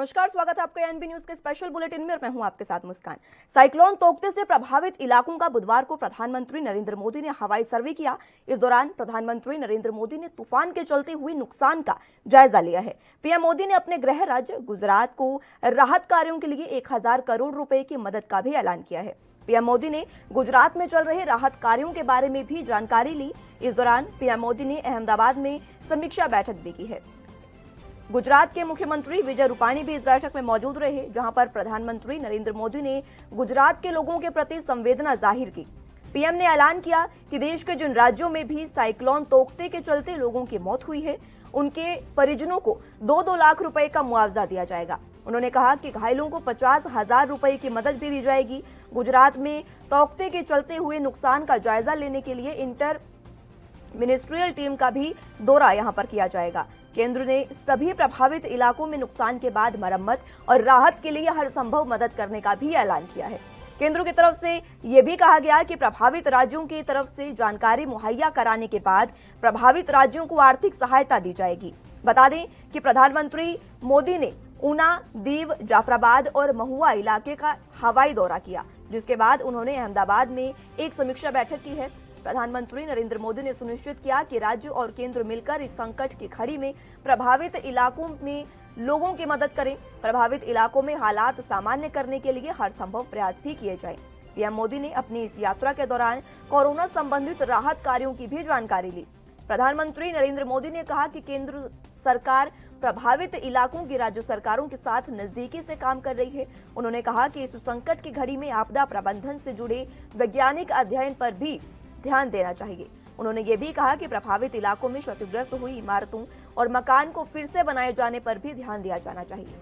नमस्कार, स्वागत है आपका एनबी न्यूज के स्पेशल बुलेटिन में और मैं हूं आपके साथ मुस्कान। साइक्लोन तोकते से प्रभावित इलाकों का बुधवार को प्रधानमंत्री नरेंद्र मोदी ने हवाई सर्वे किया। इस दौरान प्रधानमंत्री नरेंद्र मोदी ने तूफान के चलते हुए नुकसान का जायजा लिया है। पीएम मोदी ने अपने गृह राज्य गुजरात को राहत कार्यों के लिए 1000 करोड़ रुपए की मदद का भी ऐलान किया है। पीएम मोदी ने गुजरात में चल रहे राहत कार्यों के बारे में भी जानकारी ली। इस दौरान पीएम मोदी ने अहमदाबाद में समीक्षा बैठक भी की है। गुजरात के मुख्यमंत्री विजय रूपाणी भी इस बैठक में मौजूद रहे, जहां पर प्रधानमंत्री नरेंद्र मोदी ने गुजरात के लोगों के प्रति संवेदना जाहिर की। पीएम ने ऐलान किया कि देश के जिन राज्यों में भी साइक्लोन तोकते के चलते लोगों की मौत हुई है, उनके परिजनों को 2-2 लाख रुपए का मुआवजा दिया जाएगा। उन्होंने कहा कि घायलों को 50,000 रुपए की मदद भी दी जाएगी। गुजरात में तोकते के चलते हुए नुकसान का जायजा लेने के लिए इंटर मिनिस्ट्रियल टीम का भी दौरा यहां पर किया जाएगा। केंद्र ने सभी प्रभावित इलाकों में नुकसान के बाद मरम्मत और राहत के लिए हर संभव मदद करने का भी ऐलान किया है। केंद्र की तरफ से यह भी कहा गया कि प्रभावित राज्यों की तरफ से जानकारी मुहैया कराने के बाद प्रभावित राज्यों को आर्थिक सहायता दी जाएगी। बता दें कि प्रधानमंत्री मोदी ने ऊना, दीव, जाफराबाद और महुआ इलाके का हवाई दौरा किया, जिसके बाद उन्होंने अहमदाबाद में एक समीक्षा बैठक की है। प्रधानमंत्री नरेंद्र मोदी ने सुनिश्चित किया कि राज्य और केंद्र मिलकर इस संकट की घड़ी में प्रभावित इलाकों में लोगों की मदद करें। प्रभावित इलाकों में हालात सामान्य करने के लिए हर संभव प्रयास भी किए जाएं। पीएम मोदी ने अपनी इस यात्रा के दौरान कोरोना संबंधित राहत कार्यों की भी जानकारी ली। प्रधानमंत्री नरेंद्र मोदी ने कहा कि केंद्र सरकार प्रभावित इलाकों की राज्य सरकारों के साथ नजदीकी से काम कर रही है। उन्होंने कहा कि इस संकट की घड़ी में आपदा प्रबंधन से जुड़े वैज्ञानिक अध्ययन पर भी ध्यान देना चाहिए। उन्होंने ये भी कहा कि प्रभावित इलाकों में क्षतिग्रस्त हुई इमारतों और मकान को फिर से बनाए जाने पर भी ध्यान दिया जाना चाहिए।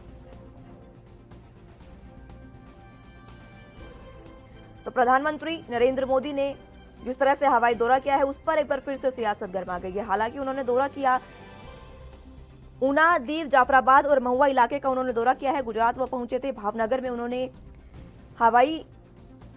तो प्रधानमंत्री नरेंद्र मोदी ने जिस तरह से हवाई दौरा किया है, उस पर एक बार फिर से सियासत गर्मा गई है। हालांकि उन्होंने दौरा किया ऊना, दीव, जाफराबाद और महुआ इलाके का उन्होंने दौरा किया है। गुजरात वो पहुंचे थे, भावनगर में उन्होंने हवाई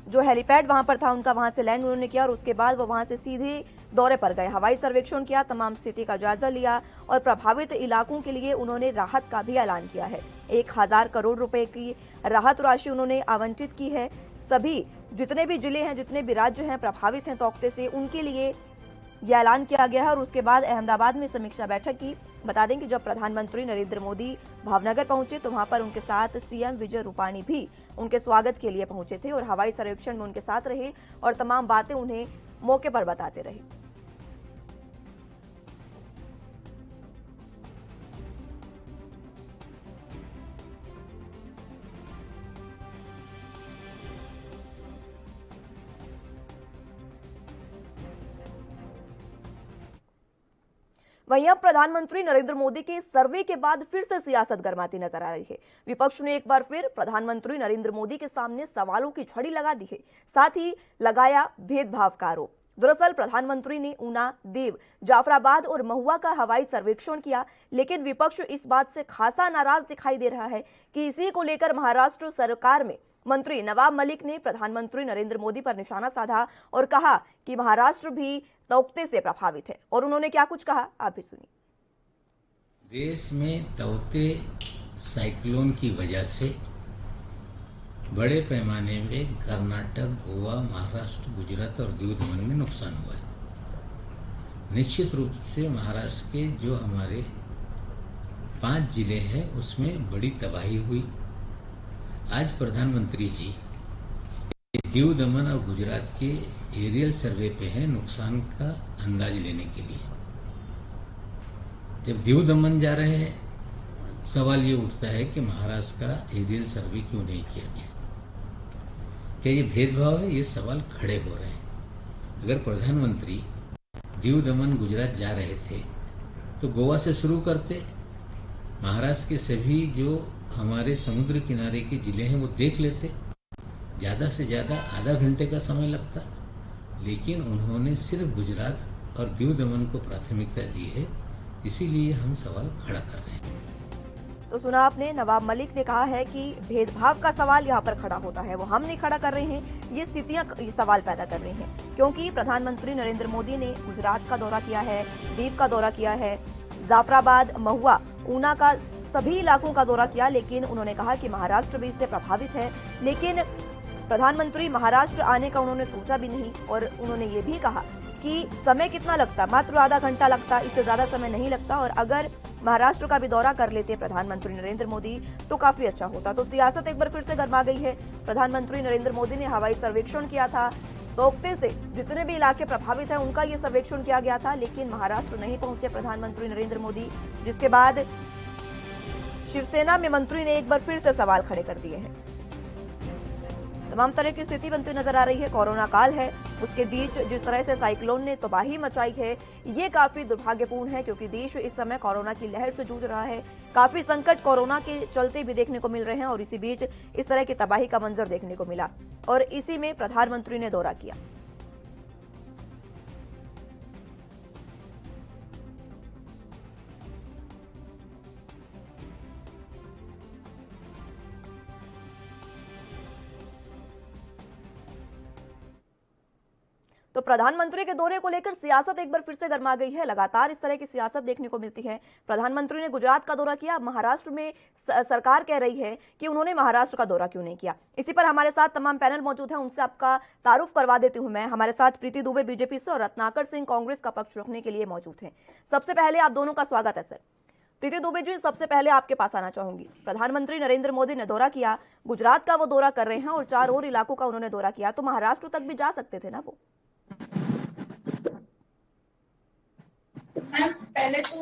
जो हेलीपैड वहां पर था उनका वहां से लैंड उन्होंने किया और उसके बाद वो वहां से सीधे दौरे पर गए। हवाई सर्वेक्षण किया, तमाम स्थिति का जायजा लिया और प्रभावित इलाकों के लिए उन्होंने राहत का भी ऐलान किया है। 1000 करोड़ रुपए की राहत राशि उन्होंने आवंटित की है। सभी जितने भी जिले हैं, जितने भी राज्य हैं प्रभावित हैं तोकते से, उनके लिए यह ऐलान किया गया है। और उसके बाद अहमदाबाद में समीक्षा बैठक की। बता दें कि जब प्रधानमंत्री नरेंद्र मोदी भावनगर पहुंचे तो वहां पर उनके साथ सीएम विजय रूपाणी भी उनके स्वागत के लिए पहुंचे थे और हवाई सर्वेक्षण में उनके साथ रहे और तमाम बातें उन्हें मौके पर बताते रहे। वहीं अब प्रधानमंत्री नरेंद्र मोदी के सर्वे के बाद फिर से सियासत गर्माती नजर आ रही है। विपक्ष ने एक बार फिर प्रधानमंत्री नरेंद्र मोदी के सामने सवालों की झड़ी लगा दी है, साथ ही लगाया भेदभाव का आरोप। दरअसल प्रधानमंत्री ने ऊना, दीव, जाफराबाद और महुआ का हवाई सर्वेक्षण किया, लेकिन विपक्ष इस बात से खासा नाराज दिखाई दे रहा है कि इसी को लेकर महाराष्ट्र सरकार में मंत्री नवाब मलिक ने प्रधानमंत्री नरेंद्र मोदी पर निशाना साधा और कहा कि महाराष्ट्र भी तोकते से प्रभावित है। और उन्होंने क्या कुछ कहा, आप भी सुनिए। देश में तोकते साइक्लोन की वजह से बड़े पैमाने में कर्नाटक, गोवा, महाराष्ट्र, गुजरात और दीव दमन में नुकसान हुआ है। निश्चित रूप से महाराष्ट्र के जो हमारे 5 जिले हैं उसमें बड़ी तबाही हुई। आज प्रधानमंत्री जी दीव दमन और गुजरात के एरियल सर्वे पे हैं नुकसान का अंदाज लेने के लिए। जब दीव दमन जा रहे हैं, सवाल ये उठता है कि महाराष्ट्र का एरियल सर्वे क्यों नहीं किया गया? क्या ये भेदभाव है? ये सवाल खड़े हो रहे हैं। अगर प्रधानमंत्री दीव दमन गुजरात जा रहे थे तो गोवा से शुरू करते, महाराष्ट्र के सभी जो हमारे समुद्र किनारे के जिले हैं वो देख लेते, ज़्यादा से ज़्यादा आधा घंटे का समय लगता। लेकिन उन्होंने सिर्फ गुजरात और दीव दमन को प्राथमिकता दी है, इसीलिए हम सवाल खड़ा कर रहे हैं। तो सुना आपने, नवाब मलिक ने कहा है कि भेदभाव का सवाल यहाँ पर खड़ा होता है, वो हम नहीं खड़ा कर रहे हैं, ये स्थितियां सवाल पैदा कर रही हैं। क्योंकि प्रधानमंत्री नरेंद्र मोदी ने गुजरात का दौरा किया है, दीव का दौरा किया है, जाफराबाद, महुआ, ऊना का सभी इलाकों का दौरा किया, लेकिन उन्होंने कहा कि महाराष्ट्र भी इससे प्रभावित है। लेकिन प्रधानमंत्री महाराष्ट्र आने का उन्होंने सोचा भी नहीं और उन्होंने ये भी कहा कि समय कितना लगता, मात्र आधा घंटा लगता, इससे ज्यादा समय नहीं लगता। और अगर महाराष्ट्र का भी दौरा कर लेते प्रधानमंत्री नरेंद्र मोदी तो काफी अच्छा होता। तो सियासत एक बार फिर से गर्मा गई है। प्रधानमंत्री नरेंद्र मोदी ने हवाई सर्वेक्षण किया था, तोकते से जितने भी इलाके प्रभावित हैं उनका ये सर्वेक्षण किया गया था, लेकिन महाराष्ट्र नहीं पहुंचे प्रधानमंत्री नरेंद्र मोदी, जिसके बाद शिवसेना में मंत्री ने एक बार फिर से सवाल खड़े कर दिए हैं। तमाम तरह की स्थिति बनती नजर आ रही है। कोरोना काल है, उसके बीच जिस तरह से साइक्लोन ने तबाही मचाई है, ये काफी दुर्भाग्यपूर्ण है, क्योंकि देश इस समय कोरोना की लहर से जूझ रहा है। काफी संकट कोरोना के चलते भी देखने को मिल रहे हैं और इसी बीच इस तरह की तबाही का मंजर देखने को मिला और इसी में प्रधानमंत्री ने दौरा किया। तो प्रधानमंत्री के दौरे को लेकर सियासत एक बार फिर से गर्मा गई है। लगातार इस तरह की सियासत देखने को मिलती है। प्रधानमंत्री ने गुजरात का दौरा किया, अब महाराष्ट्र में सरकार कह रही है कि उन्होंने महाराष्ट्र का दौरा क्यों नहीं किया। इसी पर हमारे साथ तमाम पैनल मौजूद हैं, उनसे आपका तारुफ करवा देती हूं मैं। हमारे साथ प्रीति दुबे बीजेपी से और रत्नाकर सिंह कांग्रेस का पक्ष रखने के लिए मौजूद हैं। सबसे पहले आप दोनों का स्वागत है सर। प्रीति दुबे जी, सबसे पहले आपके पास आना चाहूंगी। प्रधानमंत्री नरेंद्र मोदी ने दौरा किया, गुजरात का वो दौरा कर रहे हैं और 4 और इलाकों का उन्होंने दौरा किया, तो महाराष्ट्र तक भी जा सकते थे ना वो। मैम, पहले तो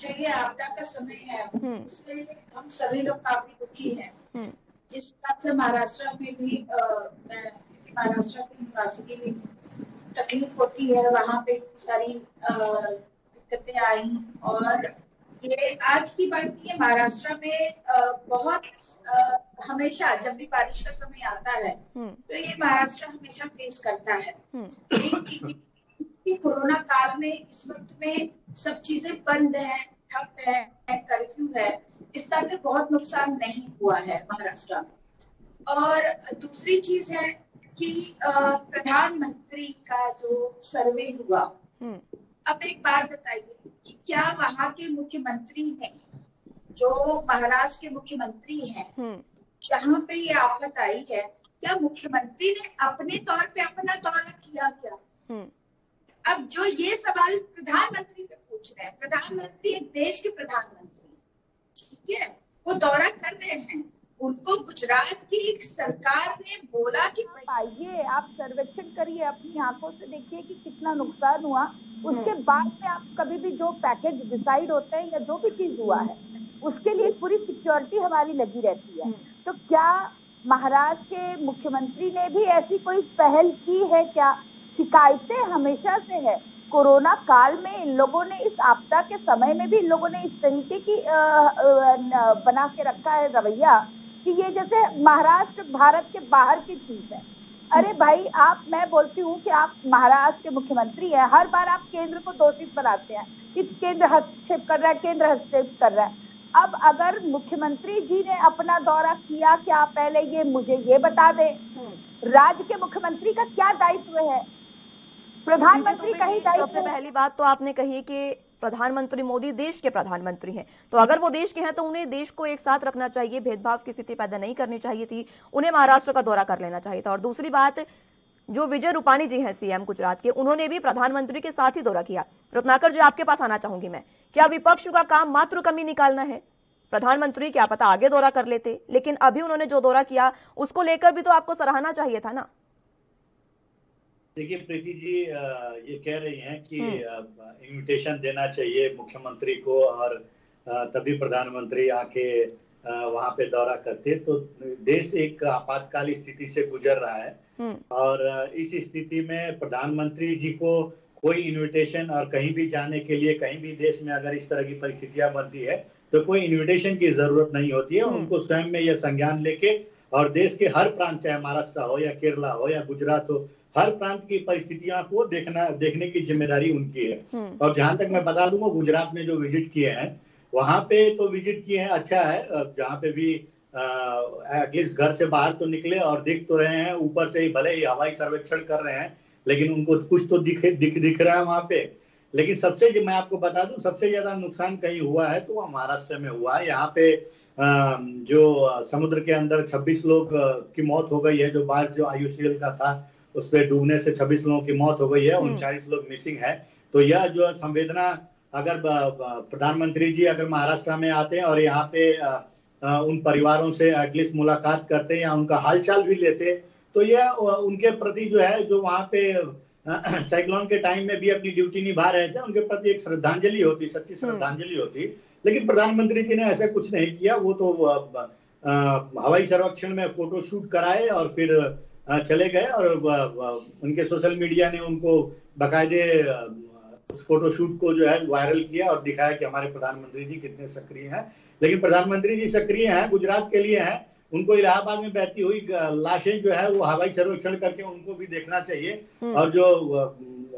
जो ये आपदा का समय है उससे हम सभी लोग काफी दुखी हैं। जिस हिसाब से महाराष्ट्र में भी महाराष्ट्र की निवासी भी तकलीफ होती है, वहाँ पे सारी दिक्कतें आई और ये आज की बात की है, महाराष्ट्र में बहुत हमेशा जब भी बारिश का समय आता है तो ये महाराष्ट्र हमेशा फेस करता है। कोरोना काल में इस वक्त में सब चीजें बंद है, ठप है, कर्फ्यू है, इस तरह से बहुत नुकसान नहीं हुआ है महाराष्ट्र में। और दूसरी चीज है कि प्रधानमंत्री का जो सर्वे हुआ, अब एक बात बताइए कि क्या वहां के मुख्यमंत्री ने, जो महाराष्ट्र के मुख्यमंत्री हैं, जहाँ पे ये आफत आई है, क्या मुख्यमंत्री ने अपने तौर पे अपना दौरा किया क्या? अब जो ये सवाल प्रधानमंत्री पे पूछ रहे हैं, प्रधानमंत्री एक देश के प्रधानमंत्री, ठीक है, वो दौरा कर रहे हैं, उनको गुजरात की एक सरकार ने बोला कि आइए आप सर्वेक्षण करिए, अपनी आंखों से देखिए कि कितना नुकसान हुआ, उसके बाद में आप कभी भी जो पैकेज डिसाइड होते हैं या जो भी चीज हुआ है उसके लिए पूरी सिक्योरिटी हमारी लगी रहती है। तो क्या महाराष्ट्र के मुख्यमंत्री ने भी ऐसी कोई पहल की है क्या? शिकायतें हमेशा से है, कोरोना काल में इन लोगों ने, इस आपदा के समय में भी इन लोगों ने इस तरीके की बना के रखा है रवैया कि ये जैसे महाराष्ट्र भारत के बाहर की चीज है। अरे भाई, मैं बोलती हूँ कि आप महाराष्ट्र के मुख्यमंत्री हैं, हर बार आप केंद्र को दोषित बनाते हैं कि केंद्र हस्तक्षेप कर रहा है, केंद्र हस्तक्षेप कर रहा है। अब अगर मुख्यमंत्री जी ने अपना दौरा किया, क्या पहले ये मुझे ये बता दें, राज्य के मुख्यमंत्री का क्या दायित्व है? प्रधानमंत्री का ही दायित्व। सबसे पहली बात तो आपने कही कि प्रधानमंत्री मोदी देश के प्रधानमंत्री हैं, तो अगर वो देश के हैं तो उन्हें देश को एक साथ रखना चाहिए, भेदभाव की स्थिति पैदा नहीं करनी चाहिए थी, उन्हें महाराष्ट्र का दौरा कर लेना चाहिए था। और दूसरी बात, जो विजय रूपाणी जी हैं सीएम गुजरात के, उन्होंने भी प्रधानमंत्री के साथ ही दौरा किया। रत्नाकर जी, आपके पास आना चाहूंगी मैं। क्या विपक्ष का काम मात्र कमी निकालना है? प्रधानमंत्री क्या पता आगे दौरा कर लेते, लेकिन अभी उन्होंने जो दौरा किया उसको लेकर भी तो आपको सराहना चाहिए था ना। देखिए प्रीति जी, ये कह रही हैं कि इनविटेशन देना चाहिए मुख्यमंत्री को और तभी प्रधानमंत्री आके वहां पे दौरा करते। तो देश एक आपातकालीन स्थिति से गुजर रहा है और इस स्थिति में प्रधानमंत्री जी को कोई इनविटेशन और कहीं भी जाने के लिए, कहीं भी देश में अगर इस तरह की परिस्थितियां बनती है तो कोई इनविटेशन की जरूरत नहीं होती है। उनको स्वयं में यह संज्ञान लेके और देश के हर प्रांत, चाहे महाराष्ट्र हो या केरला हो या गुजरात हो, हर प्रांत की परिस्थितियों को देखने की जिम्मेदारी उनकी है। और जहां तक मैं बता दूं, वो गुजरात में जो विजिट किए हैं वहां पे तो विजिट किए हैं, अच्छा है, जहाँ पे भी एटलीस्ट घर से बाहर तो निकले और दिख तो रहे हैं। ऊपर से ही भले ही हवाई सर्वेक्षण कर रहे हैं, लेकिन उनको कुछ तो दिख रहा है वहां पे। लेकिन सबसे जो मैं आपको बता दूं, सबसे ज्यादा नुकसान कहीं हुआ है तो वह महाराष्ट्र में हुआ है। यहाँ पे जो समुद्र के अंदर 26 लोग की मौत हो गई है। जो बाढ़ जो IOCL का था उस पर डूबने से 26 लोगों की मौत हो गई है, 39 लोग मिसिंग है। तो यह जो संवेदना, अगर प्रधानमंत्री जी अगर महाराष्ट्र में आते हैं और यहाँ पे उन परिवारों से एटलीस्ट मुलाकात करते या उनका हालचाल भी लेते, तो यह उनके प्रति जो है, जो वहाँ पे साइक्लोन के टाइम में भी अपनी ड्यूटी निभा रहे थे, उनके प्रति एक श्रद्धांजलि होती, सच्ची श्रद्धांजलि होती। लेकिन प्रधानमंत्री जी ने ऐसा कुछ नहीं किया। वो तो हवाई सर्वेक्षण में फोटो शूट कराए और फिर चले गए, और उनके सोशल मीडिया ने उनको बाकायदे उस फोटो शूट को जो है वायरल किया और दिखाया कि हमारे प्रधानमंत्री जी कितने सक्रिय हैं। लेकिन प्रधानमंत्री जी सक्रिय हैं, गुजरात के लिए हैं। उनको इलाहाबाद में बहती हुई लाशें जो है वो हवाई सर्वेक्षण करके उनको भी देखना चाहिए। और जो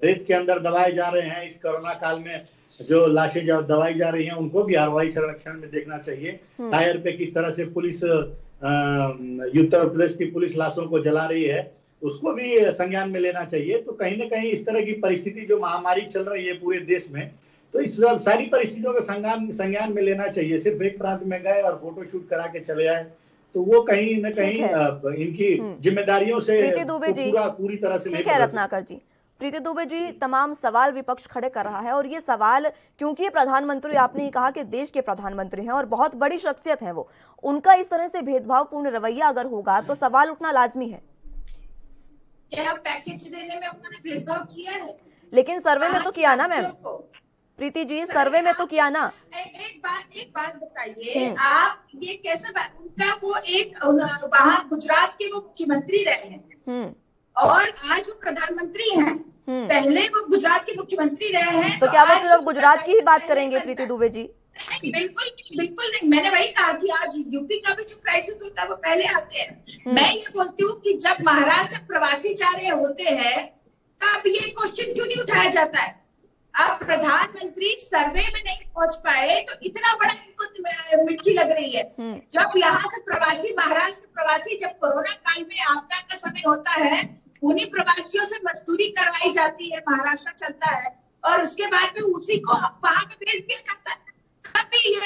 रेत के अंदर दबाए जा रहे हैं इस कोरोना काल में, जो लाशें दबाई जा रही हैं, उनको भी हवाई सर्वेक्षण में देखना चाहिए। टायर पे किस तरह से पुलिस, उत्तर प्रदेश की पुलिस लाशों को जला रही है, उसको भी संज्ञान में लेना चाहिए। तो कहीं ना कहीं इस तरह की परिस्थिति, जो महामारी चल रही है पूरे देश में, तो इस सारी परिस्थितियों का संज्ञान में लेना चाहिए। सिर्फ एक प्रांत में गए और फोटो शूट करा के चले आए, तो वो कहीं न कहीं इनकी जिम्मेदारियों से पूरी तरह से ठीक है रत्नाकर जी। प्रीति दुबे जी, तमाम सवाल विपक्ष खड़े कर रहा है, और ये सवाल क्योंकि ये प्रधानमंत्री, आपने ही कहा कि देश के प्रधानमंत्री हैं और बहुत बड़ी शख्सियत है वो, उनका इस तरह से भेदभावपूर्ण रवैया अगर होगा तो सवाल उठना लाजमी है। क्या पैकेज देने में उन्होंने भेदभाव किया है? लेकिन सर्वे में तो किया ना मैम, प्रीति जी, सर्वे में तो किया ना। एक बात बताइए, आप ये कैसे उनका वो एक वहाँ गुजरात के वो मुख्यमंत्री रहे हैं और आज वो प्रधानमंत्री हैं। पहले वो गुजरात के मुख्यमंत्री रहे हैं, तो क्या वो सिर्फ गुजरात की ही बात करेंगे प्रीति दुबे जी? नहीं, बिल्कुल नहीं। मैंने वही कहा कि आज यूपी का भी जो क्राइसिस होता है वो पहले आते हैं। मैं ये बोलती हूँ कि जब महाराष्ट्र से प्रवासी जा रहे होते हैं तब ये क्वेश्चन क्यों नहीं उठाया जाता है? अब प्रधानमंत्री सर्वे में नहीं पहुंच पाए तो इतना बड़ा इनको मिर्ची लग रही है। जब यहाँ से प्रवासी, महाराष्ट्र प्रवासी, जब कोरोना काल में आपदा का समय होता है, उन्हीं प्रवासियों से मजदूरी करवाई जाती है, महाराष्ट्र चलता है, और उसके बाद में उसी को वहां पे भेज दिया जाता है।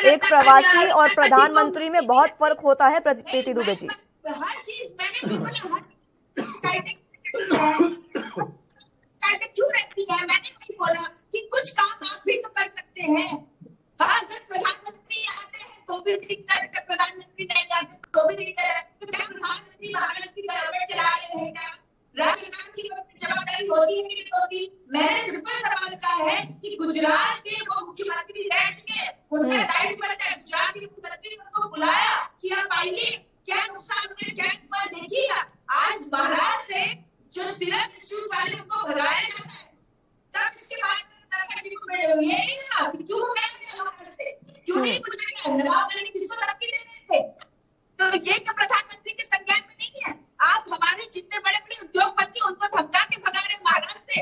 एक प्रवासी और प्रधानमंत्री में बहुत फर्क होता है प्रीति दुबे जी। हर चीज मैंने भी बोला, क्यों रहती है, मैंने नहीं बोला कि कुछ काम आप भी तो कर सकते हैं। हाँ, अगर प्रधानमंत्री आते हैं तो भी दिक्कत है, प्रधानमंत्री नहीं आते तो भी दिक्कत है। तो क्या प्रधानमंत्री महाराष्ट्र की गवर्नमेंट चला रहे हैं? क्या राज्य सरकार की जवाबदारी होगी कि नहीं होगी? मैंने सिंपल सवाल कहा है कि गुजरात के वो मुख्यमंत्री रह चुके, उनका दायित्व है, गुजरात के मुख्यमंत्री ने उनको बुलाया कि आप आइए, क्या नुकसान हुआ, क्या हुआ देखिए। आज महाराष्ट्र से जो सीरम इंस्टीट्यूट वाले उनको भगाया जाता है, तब इसके बाद क्यों नहीं कुछ किसको धमकी दे रहे थे? तो ये क्या प्रधानमंत्री के संज्ञान में नहीं है? आप हमारे जितने बड़े बड़े उद्योगपति उनको धमका के भगा रहे महाराष्ट्र से,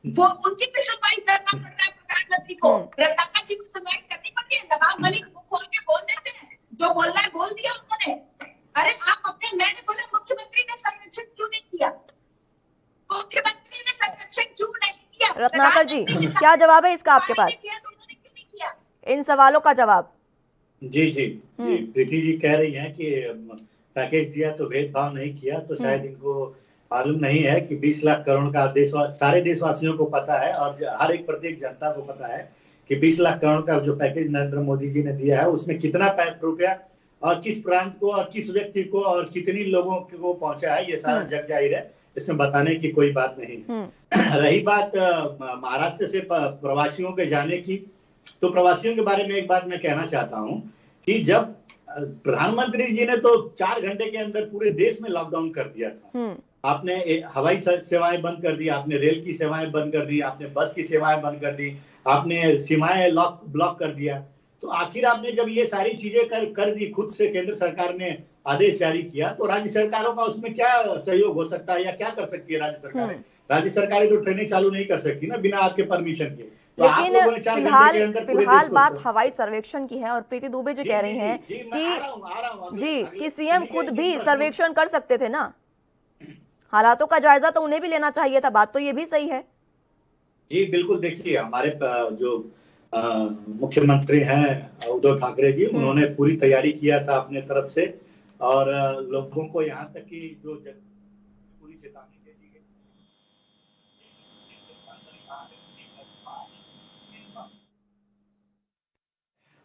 वो उनकी भी सुनवाई करना पड़ता है प्रधानमंत्री को। रत्नाकर जी को सुनवाई करनी पड़ती है, दबाव मलिक मुंह खोल के बोल देते हैं, जो बोलना है बोल दिया उन्होंने। अरे आप अपने, मैंने बोला मुख्यमंत्री ने संरक्षण क्यों नहीं किया? मुख्यमंत्री ने संरक्षण क्यों नहीं किया? रत्नाकर जी, क्या जवाब है इसका आपके पास, इन सवालों का जवाब? जी प्रीति जी कह रही हैं कि पैकेज दिया तो भेदभाव नहीं किया, तो शायद इनको मालूम नहीं है कि 20 लाख करोड़ का सारे देशवासियों को पता है और हर एक प्रत्येक जनता को पता है कि 20 लाख करोड़ का जो पैकेज नरेंद्र मोदी जी ने दिया है उसमें कितना रुपया और किस प्रांत को और किस व्यक्ति को और कितनी लोगों को पहुंचा है, ये सारा जग जाहिर है, इसमें बताने की कोई बात नहीं। रही बात महाराष्ट्र से प्रवासियों के जाने की, तो प्रवासियों के बारे में एक बात मैं कहना चाहता हूं कि जब प्रधानमंत्री जी ने तो 4 घंटे के अंदर पूरे देश में लॉकडाउन कर दिया था। आपने हवाई सेवाएं बंद कर दी, आपने रेल की सेवाएं बंद कर दी, आपने बस की सेवाएं बंद कर दी, आपने सीमाएं ब्लॉक कर दिया। तो आखिर आपने जब ये सारी चीजें कर दी, खुद से केंद्र सरकार ने आदेश जारी किया, तो राज्य सरकारों का उसमें क्या सहयोग हो सकता है या क्या कर सकती है राज्य सरकारें? राज्य सरकारें तो ट्रेनिंग चालू नहीं कर सकती ना बिना आपके परमिशन के। लेकिन फिलहाल बात हवाई सर्वेक्षण की है और प्रीति दुबे जी कह रही हैं कि सीएम खुद भी सर्वेक्षण कर सकते थे ना, हालातों का जायजा तो उन्हें भी लेना चाहिए था, बात तो ये भी सही है। जी बिल्कुल, देखिए हमारे जो मुख्यमंत्री हैं उद्धव ठाकरे जी, उन्होंने पूरी तैयारी किया था अपने तरफ से, और लोगों को यहाँ तक कि जो पूरी चेतावनी दे दी गई।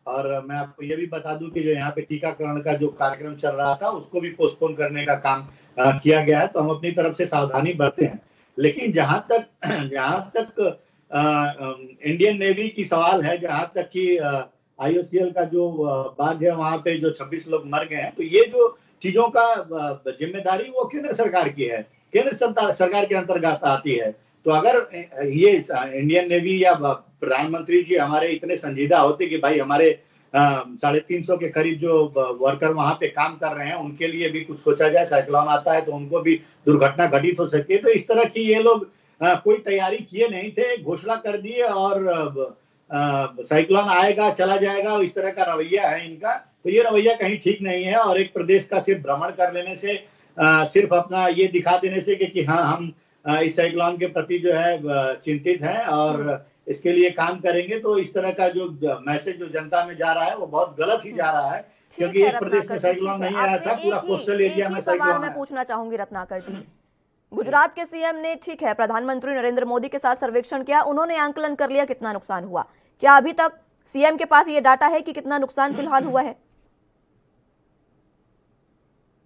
और मैं आपको ये भी बता दूं कि जो यहाँ पे टीकाकरण का जो कार्यक्रम चल रहा था उसको भी पोस्टपोन करने का काम किया गया है। तो हम अपनी तरफ से सावधानी बरते हैं। लेकिन जहां तक इंडियन नेवी की सवाल है, जहां तक कि IOCL का जो बांध है वहां पे जो 26 लोग मर गए हैं, तो ये जो चीजों का जिम्मेदारी वो केंद्र सरकार की है, केंद्र सरकार के अंतर्गत आती है। तो अगर ये इंडियन नेवी या प्रधानमंत्री जी हमारे इतने संजीदा होते कि भाई हमारे 350 के करीब जो वर्कर वहां पे काम कर रहे हैं उनके लिए भी कुछ सोचा जाए, साइक्लोन आता है तो उनको भी दुर्घटना घटित हो सकती है, तो इस तरह की ये लोग कोई तैयारी किए नहीं थे, घोषणा कर दिए और साइक्लोन आएगा चला जाएगा, इस तरह का रवैया है इनका। तो ये रवैया कहीं ठीक नहीं है। और एक प्रदेश का सिर्फ भ्रमण कर लेने से, सिर्फ अपना ये दिखा देने से कि हाँ हम इस साइक्लोन के प्रति जो है चिंतित हैं और इसके लिए काम करेंगे, तो इस तरह का जो मैसेज जो जनता में जा रहा है वो बहुत गलत ही जा रहा है, क्योंकि एक प्रदेश में साइक्लोन नहीं आया था, पूरा कोस्टल एरिया में साइक्लोन। मैं पूछना चाहूंगी रत्नाकर जी, गुजरात के सीएम ने, ठीक है, प्रधानमंत्री नरेंद्र मोदी के साथ सर्वेक्षण किया, उन्होंने आंकलन कर लिया कितना नुकसान हुआ। क्या अभी तक सीएम के पास ये डाटा है कि कितना नुकसान फिलहाल हुआ है?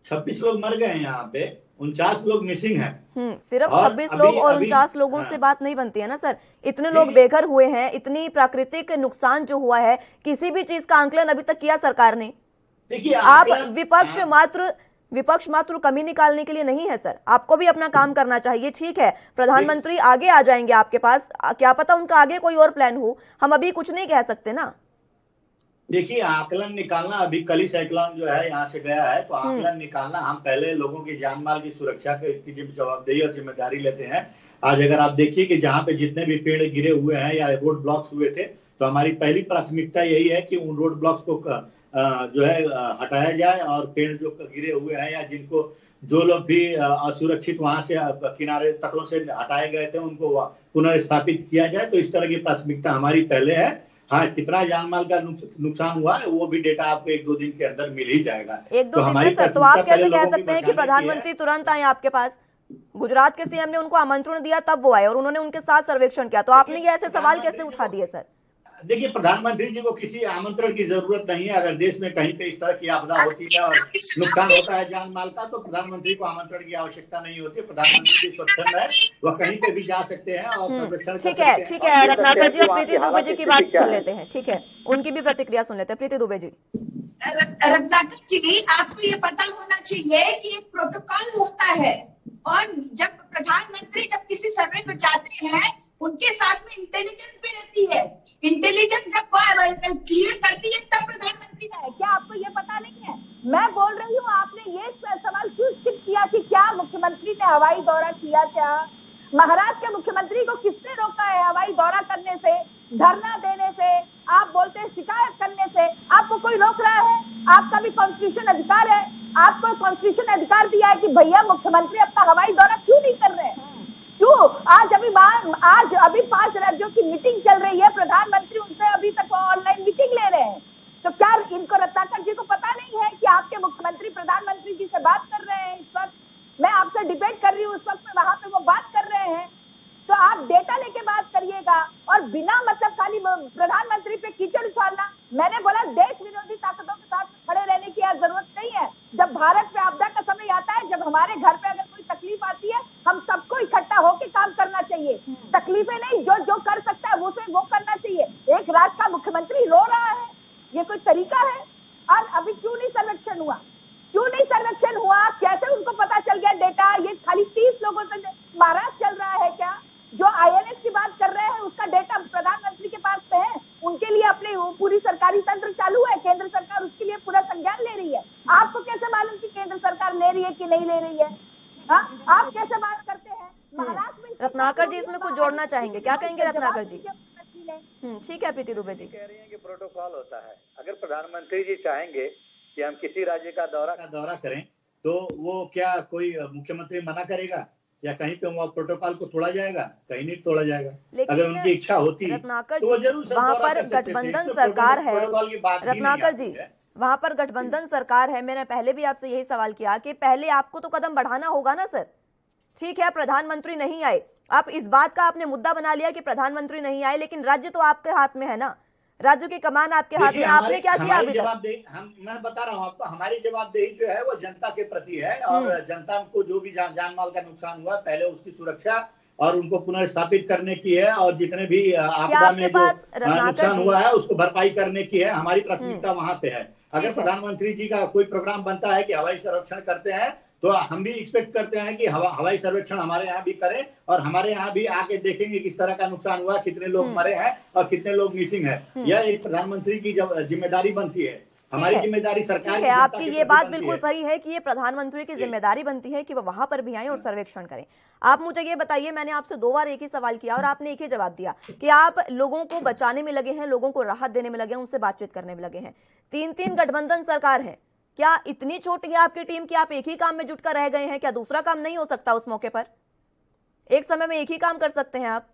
26 लोग मर गए हैं यहाँ पे, 49 लोग मिसिंग हैं। सिर्फ 26 लोग और 49 लोगों से बात नहीं बनती है ना सर। इतने लोग बेघर हुए हैं, इतनी प्राकृतिक नुकसान जो हुआ है, किसी भी चीज का आंकलन अभी तक किया सरकार ने? देखिए, आप विपक्ष मात्र कमी निकालने के लिए नहीं है सर, आपको भी अपना काम करना चाहिए। ठीक है, प्रधानमंत्री आगे आ जाएंगे आपके पास, क्या पता उनका आगे कोई और प्लान हो, हम अभी कुछ नहीं कह सकते ना। देखिए, आकलन निकालना, अभी कल ही साइक्लोन जो है यहाँ से गया है, तो आकलन निकालना, हम पहले लोगों की जान माल की सुरक्षा की जवाबदेही और जिम्मेदारी लेते हैं। आज अगर आप देखिए कि जहाँ पे जितने भी पेड़ गिरे हुए हैं या रोड ब्लॉक्स हुए थे, तो हमारी पहली प्राथमिकता यही है कि उन रोड ब्लॉक्स को जो है हटाया जाए, और पेड़ जो गिरे हुए हैं या जिनको जो लोग भी असुरक्षित वहां से किनारे तटों से हटाए गए थे उनको पुनर्स्थापित किया जाए। तो इस तरह की प्राथमिकता हमारी पहले है। हाँ, कितना जान माल का नुकसान हुआ है वो भी डेटा आपको 1-2 दिन के अंदर मिल ही जाएगा। एक दो दिन में सर, तो आप कैसे कह सकते हैं कि प्रधानमंत्री तुरंत आए आपके पास? गुजरात के सीएम ने उनको आमंत्रण दिया तब वो आए और उन्होंने उनके साथ सर्वेक्षण किया, तो आपने ये ऐसे सवाल कैसे उठा दिए सर? देखिए, प्रधानमंत्री जी को किसी आमंत्रण की जरूरत नहीं है। अगर देश में कहीं पे इस तरह की आपदा होती है और नुकसान होता है जान माल का, तो प्रधानमंत्री को आमंत्रण की आवश्यकता नहीं होती। प्रधानमंत्री जी स्वतंत्र है, वह कहीं पे भी जा सकते हैं और सर्वेक्षण कर सकते हैं। ठीक है रत्नाकर जी, और प्रीति दुबे जी की बात सुन लेते हैं। ठीक है, उनकी भी प्रतिक्रिया सुन लेते हैं। प्रीति दुबे जी। रत्नाकर जी, आपको ये पता होना चाहिए कि एक प्रोटोकॉल होता है, और जब प्रधानमंत्री जब किसी सर्वे में जाते हैं उनके साथ में इंटेलिजेंस भी रहती है। इंटेलिजेंस जब क्लियर करती है तब प्रधानमंत्री है। क्या आपको ये पता नहीं है? मैं बोल रही हूँ, आपने ये सवाल क्यों स्किप किया कि क्या मुख्यमंत्री ने हवाई दौरा किया? क्या महाराष्ट्र के मुख्यमंत्री को किसने रोका है हवाई दौरा करने से, धरना देने से, आप बोलते हैं शिकायत करने से? आपको कोई रोक रहा है? आपका भी कॉन्स्टिट्यूशन अधिकार है, आपको कॉन्स्टिट्यूशन अधिकार दिया है कि भैया मुख्यमंत्री अपना हवाई दौरा क्यों नहीं कर रहे हैं? क्यों? आज अभी 5 राज्यों की मीटिंग चल रही है, प्रधानमंत्री उनसे अभी तक ऑनलाइन मीटिंग ले रहे हैं। तो क्या इनको, रत्नाकर जी को पता नहीं है कि आपके मुख्यमंत्री प्रधानमंत्री जी से बात कर रहे हैं? इस वक्त मैं आपसे डिबेट कर रही हूँ, उस वक्त में वहां पे वो बात कर रहे हैं। तो आप डेटा लेके बात करिएगा, और बिना मतलब खाली प्रधानमंत्री पे कीचड़ उछालना। मैंने बोला देश विरोधी ताकतों के साथ खड़े रहने की जरूरत नहीं है। जब भारत पे आपदा का समय आता है, जब हमारे घर पे अगर कोई तकलीफ आती है, हम सबको इकट्ठा होकर काम करना चाहिए। तकलीफें नहीं, जो कर सकता है वो करना चाहिए। एक राज्य का मुख्यमंत्री रो रहा है, ये कोई तरीका है? और अभी क्यों नहीं सर्वेक्षण हुआ? कैसे उनको पता चल गया डेटा? ये खाली 30 लोगों से महाराष्ट्र चल रहा है क्या? जो INS की बात कर रहे हैं उसका डेटा प्रधानमंत्री के पास है, उनके लिए अपनी पूरी सरकारी तंत्र चालू है, केंद्र सरकार उसके लिए पूरा संज्ञान ले रही है। आपको कैसे मालूम कि केंद्र सरकार ले रही है कि नहीं ले रही है? आप कैसे बात करते हैं? महाराष्ट्र में रत्नाकर जी इसमें कुछ जोड़ना चाहेंगे, क्या कहेंगे रत्नाकर जी? ठीक है प्रीति दुबे जी। कह रही है कि प्रोटोकॉल होता है, अगर प्रधानमंत्री जी चाहेंगे कि हम किसी राज्य का दौरा करें तो वो क्या कोई मुख्यमंत्री मना करेगा? या कहीं पे वहाँ प्रोटोकॉल को तोड़ा जाएगा? कहीं नहीं तोड़ा जाएगा। लेकिन अगर उनकी इच्छा होती रत्नाकर तो वो जी, जरूर सब वहां दौरा पर कर सकते थे। गठबंधन इसमें सरकार है, प्रोटोकॉल की बात ही नहीं रत्नाकर आती जी, है। वहां पर गठबंधन सरकार है। मैंने पहले भी आपसे यही सवाल किया कि पहले आपको तो कदम बढ़ाना होगा ना सर। ठीक है, प्रधानमंत्री नहीं आए, आप इस बात का आपने मुद्दा बना लिया कि प्रधानमंत्री नहीं आए, लेकिन राज्य तो आपके हाथ में है ना, राज्य की कमान आपके हाथ में। आपने क्या किया अभी तक? मैं बता रहा हूँ आपको, हमारी जवाबदेही जो है वो जनता के प्रति है, और जनता को जो भी जान माल का नुकसान हुआ पहले उसकी सुरक्षा और उनको पुनर्स्थापित करने की है, और जितने भी आपदा में जो नुकसान हुआ है उसको भरपाई करने की है। हमारी प्राथमिकता वहां पे है। अगर प्रधानमंत्री जी का कोई प्रोग्राम बनता है कि हवाई संरक्षण करते हैं, तो हम भी एक्सपेक्ट करते हैं कि हवाई सर्वेक्षण हमारे यहाँ भी करें, और हमारे यहाँ भी आके देखेंगे किस तरह का नुकसान हुआ, कितने लोग मरे हैं और कितने लोग मिसिंग है। यह एक प्रधानमंत्री की जिम्मेदारी बनती है। हमारी जिम्मेदारी सरकार की, आपकी ये बात बिल्कुल सही है कि ये प्रधानमंत्री की जिम्मेदारी बनती है कि वो वहां पर भी आए और सर्वेक्षण करें। आप मुझे ये बताइए, मैंने आपसे 2 बार एक ही सवाल किया और आपने एक ही जवाब दिया कि आप लोगों को बचाने में लगे हैं, लोगों को राहत देने में लगे हैं, उनसे बातचीत करने में लगे हैं। 3 गठबंधन सरकार है, क्या इतनी छोटी है आपकी टीम कि आप एक ही काम में जुटकर रह गए हैं? क्या दूसरा काम नहीं हो सकता उस मौके पर? एक समय में एक ही काम कर सकते हैं आप?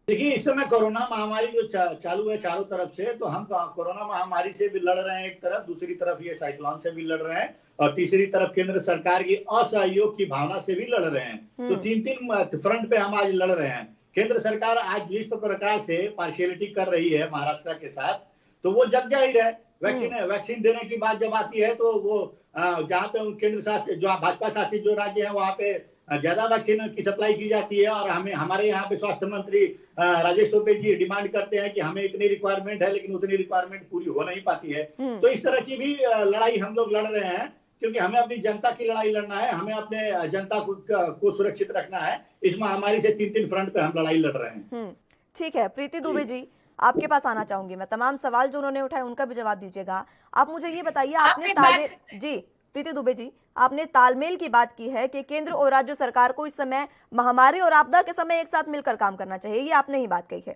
देखिए, इस समय कोरोना महामारी जो चालू है चारों तरफ से, तो हम कोरोना महामारी से भी लड़ रहे हैं एक तरफ, दूसरी तरफ ये साइक्लोन से भी लड़ रहे हैं, और तीसरी तरफ केंद्र सरकार की असहयोग की भावना से भी लड़ रहे हैं। तो 3 फ्रंट पे हम आज लड़ रहे हैं। केंद्र सरकार आज जिस प्रकार से पार्शियलिटी कर रही है महाराष्ट्र के साथ, तो वो जग जाहिर है। वैक्सीन देने की बात जब आती है, तो वो जहाँ पे केंद्र शासित जो भाजपा शासित जो राज्य है वहाँ पे ज्यादा वैक्सीन की सप्लाई की जाती है, और हमारे यहाँ पे स्वास्थ्य मंत्री राजेश टोपे जी डिमांड करते हैं कि हमें इतनी रिक्वायरमेंट है, लेकिन उतनी रिक्वायरमेंट पूरी हो नहीं पाती है। तो इस तरह की भी लड़ाई हम लोग लड़ रहे हैं, क्योंकि हमें अपनी जनता की लड़ाई लड़ना है, हमें अपने जनता को सुरक्षित रखना है। इस महामारी से 3 फ्रंट पे हम लड़ाई लड़ रहे हैं। ठीक है, प्रीति दुबे जी, आपके पास आना चाहूंगी मैं। तमाम सवाल जो उन्होंने उठाए उनका भी जवाब दीजिएगा। आप मुझे ये बताइए, आपने तालमेल, जी प्रीति दुबे जी, आपने तालमेल की बात की है कि केंद्र और राज्य सरकार को इस समय महामारी और आपदा के समय एक साथ मिलकर काम करना चाहिए, ये आपने ही बात कही है।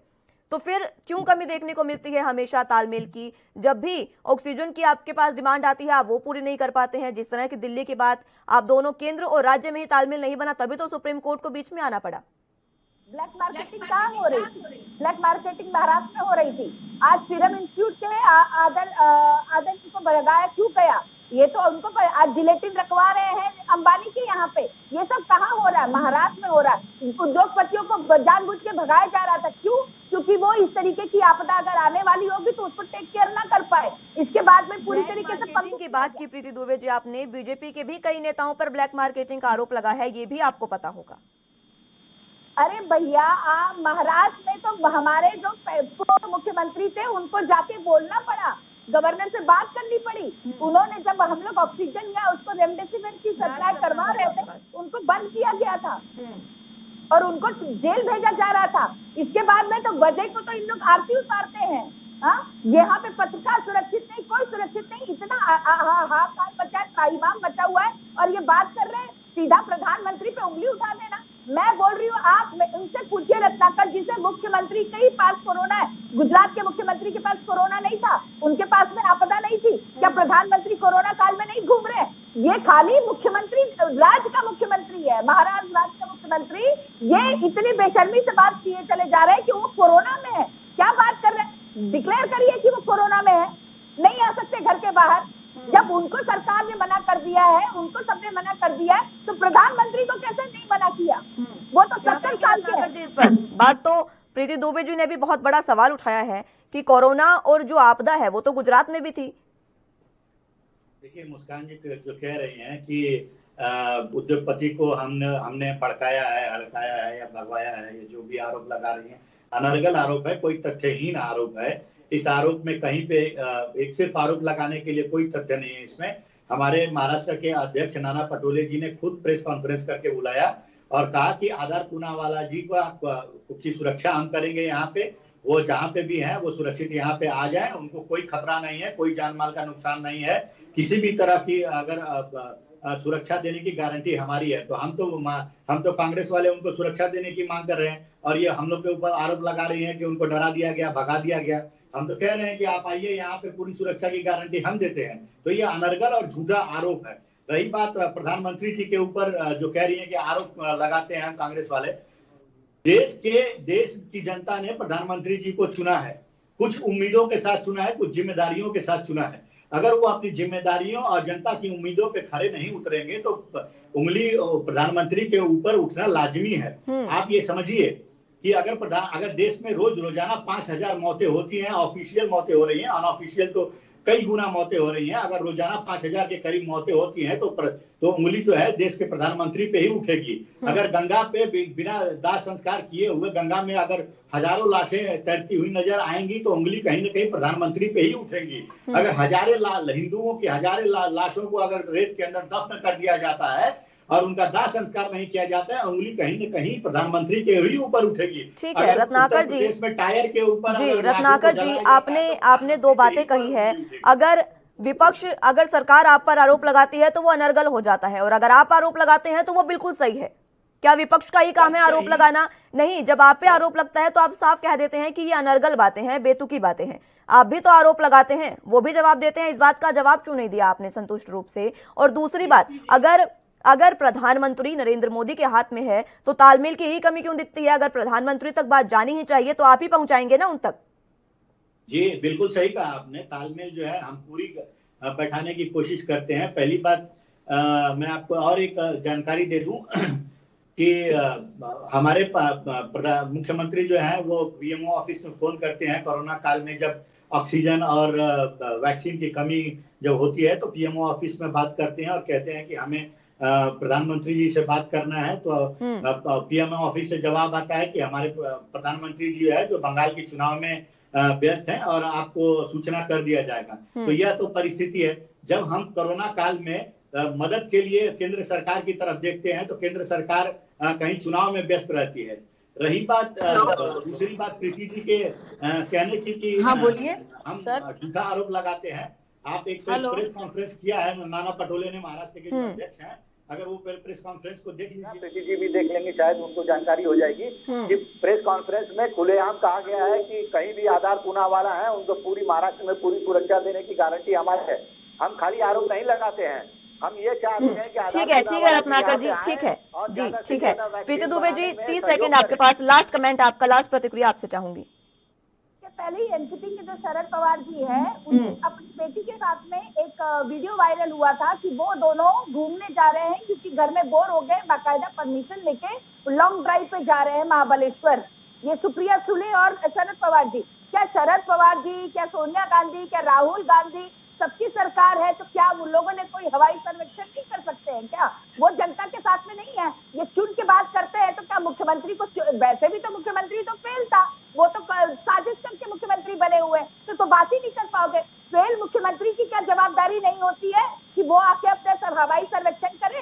तो फिर क्यों कमी देखने को मिलती है हमेशा तालमेल की? जब भी ऑक्सीजन की आपके पास डिमांड आती है, आप वो पूरी नहीं कर पाते हैं। जिस तरह की दिल्ली की बात, आप दोनों केंद्र और राज्य में ही तालमेल नहीं बना, तभी तो सुप्रीम कोर्ट को बीच में आना पड़ा। ब्लैक मार्केटिंग कहाँ हो रही थी? ब्लैक मार्केटिंग महाराष्ट्र में हो रही थी। आज सीरम इंस्टीट्यूट के आदर को भगाया क्यों गया? ये तो उनको आज जिलेटिन रखवा रहे हैं अंबानी के यहाँ पे। ये सब कहाँ हो रहा है? महाराष्ट्र में हो रहा है। उद्योगपतियों को जानबूझ के भगाया जा रहा था। क्यों? क्योंकि वो इस तरीके की आपदा अगर आने वाली होगी तो उस पर टेक केयर ना कर पाए। इसके बाद में पूरी तरीके से की बात की प्रीति दुबे जी आपने, बीजेपी के भी कई नेताओं पर ब्लैक मार्केटिंग का आरोप लगा है, ये भी आपको पता होगा। अरे भैया, महाराष्ट्र में तो हमारे जो पूर्व मुख्यमंत्री थे उनको जाके बोलना पड़ा, गवर्नर से बात करनी पड़ी। उन्होंने जब हम लोग ऑक्सीजन या उसको रेमडेसिविर की सप्लाई करवा रहे थे, उनको बंद किया गया था और उनको जेल भेजा जा रहा था। इसके बाद में तो वजह को तो इन लोग आरती उतारते हैं। हाँ, यहाँ पे पत्रकार सुरक्षित नहीं, कोई सुरक्षित नहीं। इतना हाहाकार मचा, त्राहिमाम मचा हुआ है, और ये बात कर रहे हैं सीधा प्रधानमंत्री पे उंगली उठा देना। मैं बोल रही हूँ, आप उनसे पूछिए रत्नाकर जी से, मुख्यमंत्री के ही पास कोरोना है। गुजरात के मुख्यमंत्री के पास कोरोना नहीं था, उनके पास में आपदा नहीं थी। क्या प्रधानमंत्री कोरोना काल में नहीं घूम रहे? ये खाली मुख्यमंत्री राज्य का मुख्यमंत्री है, महाराष्ट्र राज्य का मुख्यमंत्री। ये इतनी बेशर्मी से बात किए चले जा रहे हैं कि वो कोरोना में है। क्या बात कर रहे हैं? डिक्लेयर करिए कि वो कोरोना में है, नहीं आ सकते घर के बाहर। जब उनको सरकार ने मना कर दिया है, उनको सबने मना कर दिया है, तो प्रधानमंत्री को कैसे नहीं मना किया? वो तो 70 साल के हैं। इस पर बात तो प्रीति दुबे जी ने भी बहुत बड़ा सवाल उठाया है कि कोरोना और जो आपदा है वो तो गुजरात में भी थी। देखिए, मुस्कान जी जो कह रही हैं कि उद्योगपति को हमने भड़काया है, हड़काया है या भगवाया है, ये जो भी आरोप लगा रही हैं, अनर्गल आरोप है, कोई तथ्यहीन आरोप है। इस आरोप में कहीं पे एक सिर्फ आरोप लगाने के लिए कोई तथ्य नहीं है इसमें। हमारे महाराष्ट्र के अध्यक्ष नाना पटोले जी ने खुद प्रेस कॉन्फ्रेंस करके बुलाया और कहा कि आधार पूनावाला जी की सुरक्षा हम करेंगे। यहाँ पे वो जहाँ पे भी हैं वो सुरक्षित यहाँ पे आ जाए, उनको कोई खतरा नहीं है, कोई जान माल का नुकसान नहीं है। किसी भी तरह की अगर सुरक्षा देने की गारंटी हमारी है, तो हम तो कांग्रेस वाले उनको सुरक्षा देने की मांग कर रहे हैं, और ये हम लोग के ऊपर आरोप लगा रही हैं कि उनको डरा दिया गया, भगा दिया गया। हम तो कह रहे हैं कि आप आइए, यहाँ पे पूरी सुरक्षा की गारंटी हम देते हैं। तो ये अनर्गल और झूठा आरोप है। रही बात प्रधानमंत्री जी के ऊपर जो कह रही है कि आरोप लगाते हैं कांग्रेस वाले, देश की जनता ने प्रधानमंत्री जी को चुना है, कुछ उम्मीदों के साथ चुना है, कुछ जिम्मेदारियों के साथ चुना है। अगर वो अपनी जिम्मेदारियों और जनता की उम्मीदों पे खरे नहीं उतरेंगे तो उंगली प्रधानमंत्री के ऊपर उठना लाजमी है। आप ये समझिए कि अगर देश में रोजाना 5,000 मौतें होती हैं, ऑफिशियल मौतें हो रही हैं, अनऑफिशियल तो कई गुना मौतें हो रही हैं, अगर रोजाना 5,000 के करीब मौतें होती हैं तो उंगली जो है देश के प्रधानमंत्री पे ही उठेगी। अगर गंगा पे बिना दाह संस्कार किए हुए गंगा में अगर हजारों लाशें तैरती हुई नजर आएंगी तो उंगली कहीं ना कहीं प्रधानमंत्री पे ही उठेगी। अगर हिंदुओं की हजारों लाशों को अगर रेत के अंदर दफन कर दिया जाता है और उनका दाह संस्कार नहीं किया जाता है, उंगली कहीं न कहीं प्रधानमंत्री के ही ऊपर उठेगी। ठीक है रत्नाकर जी, देश में टायर के ऊपर जी रत्नाकर जी, आपने दो बातें कही है। अगर सरकार आप पर आरोप लगाती है तो वो अनर्गल हो जाता है, और अगर आप आरोप लगाते हैं तो वो बिल्कुल सही है। क्या विपक्ष का ही काम है आरोप लगाना? नहीं, जब आप पे आरोप लगता है तो आप साफ कह देते हैं कि ये अनर्गल बातें हैं, बेतुकी बातें हैं। आप भी तो आरोप लगाते हैं, वो भी जवाब देते हैं। इस बात का जवाब क्यों नहीं दिया आपने संतुष्ट रूप से? और दूसरी बात, अगर प्रधानमंत्री नरेंद्र मोदी के हाथ में है तो तालमेल की ही कमी क्यों दिखती है? अगर प्रधानमंत्री तक बात जानी ही चाहिए तो आप ही पहुंचाएंगे ना उन तक। जी बिल्कुल सही कहा आपने। तालमेल जो है हम पूरी बैठाने की कोशिश करते हैं। पहली बात मैं आपको और एक जानकारी दे दूं कि हमारे मुख्यमंत्री जो है वो पीएमओ ऑफिस में फोन करते हैं कोरोना काल में, जब ऑक्सीजन और वैक्सीन की कमी जब होती है तो पीएमओ ऑफिस में बात करते हैं और कहते हैं कि हमें प्रधानमंत्री जी से बात करना है। तो पीएमओ ऑफिस से जवाब आता है कि हमारे प्रधानमंत्री जी है जो बंगाल के चुनाव में व्यस्त हैं और आपको सूचना कर दिया जाएगा। तो यह तो परिस्थिति है। जब हम कोरोना काल में मदद के लिए केंद्र सरकार की तरफ देखते हैं तो केंद्र सरकार कहीं चुनाव में व्यस्त रहती है। रही बात दूसरी बात प्रीति जी के कहने की कि हाँ बोलिए हम सर। झूठा आरोप लगाते हैं। आप एक प्रेस कॉन्फ्रेंस किया है, नाना पटोले ने, महाराष्ट्र के जो अध्यक्ष हैं, अगर वो प्रेस कॉन्फ्रेंस को देख लीजिए, प्रीति जी भी देख लेंगे, शायद उनको जानकारी हो जाएगी कि प्रेस कॉन्फ्रेंस में खुलेआम कहा गया है कि कहीं भी आधार पुना वाला है उनको पूरी महाराष्ट्र में पूरी सुरक्षा देने की गारंटी हमारी है। हम खाली आरोप नहीं लगाते हैं, हम ये चाहते हैं कि ठीक है रत्नाकर जी, ठीक है जी, ठीक है। प्रीति दुबे जी 30 सेकंड आपके पास, लास्ट कमेंट आपका, लास्ट प्रतिक्रिया आपसे चाहूंगी। पहले ही एनसीपी के जो शरद पवार जी है, अपनी बेटी के साथ में एक वीडियो वायरल हुआ था कि वो दोनों घूमने जा रहे हैं क्योंकि घर में बोर हो गए, बाकायदा परमिशन लेके लॉन्ग ड्राइव पे जा रहे हैं महाबलेश्वर। ये सुप्रिया सुले और शरद पवार जी। क्या शरद पवार जी, क्या सोनिया गांधी, क्या राहुल गांधी सबकी सरकार है तो क्या उन लोगों ने कोई हवाई सर्वेक्षण नहीं कर सकते हैं क्या? वो जनता के साथ में नहीं है, ये चुन के बात करते हैं। तो क्या मुख्यमंत्री को, वैसे भी तो मुख्यमंत्री तो फेल था, वो तो साजिश करके मुख्यमंत्री बने हुए, तो बात ही नहीं कर पाओगे। फेल मुख्यमंत्री की क्या जवाबदारी नहीं होती है कि वो आके अपने हवाई सर्वेक्षण करे?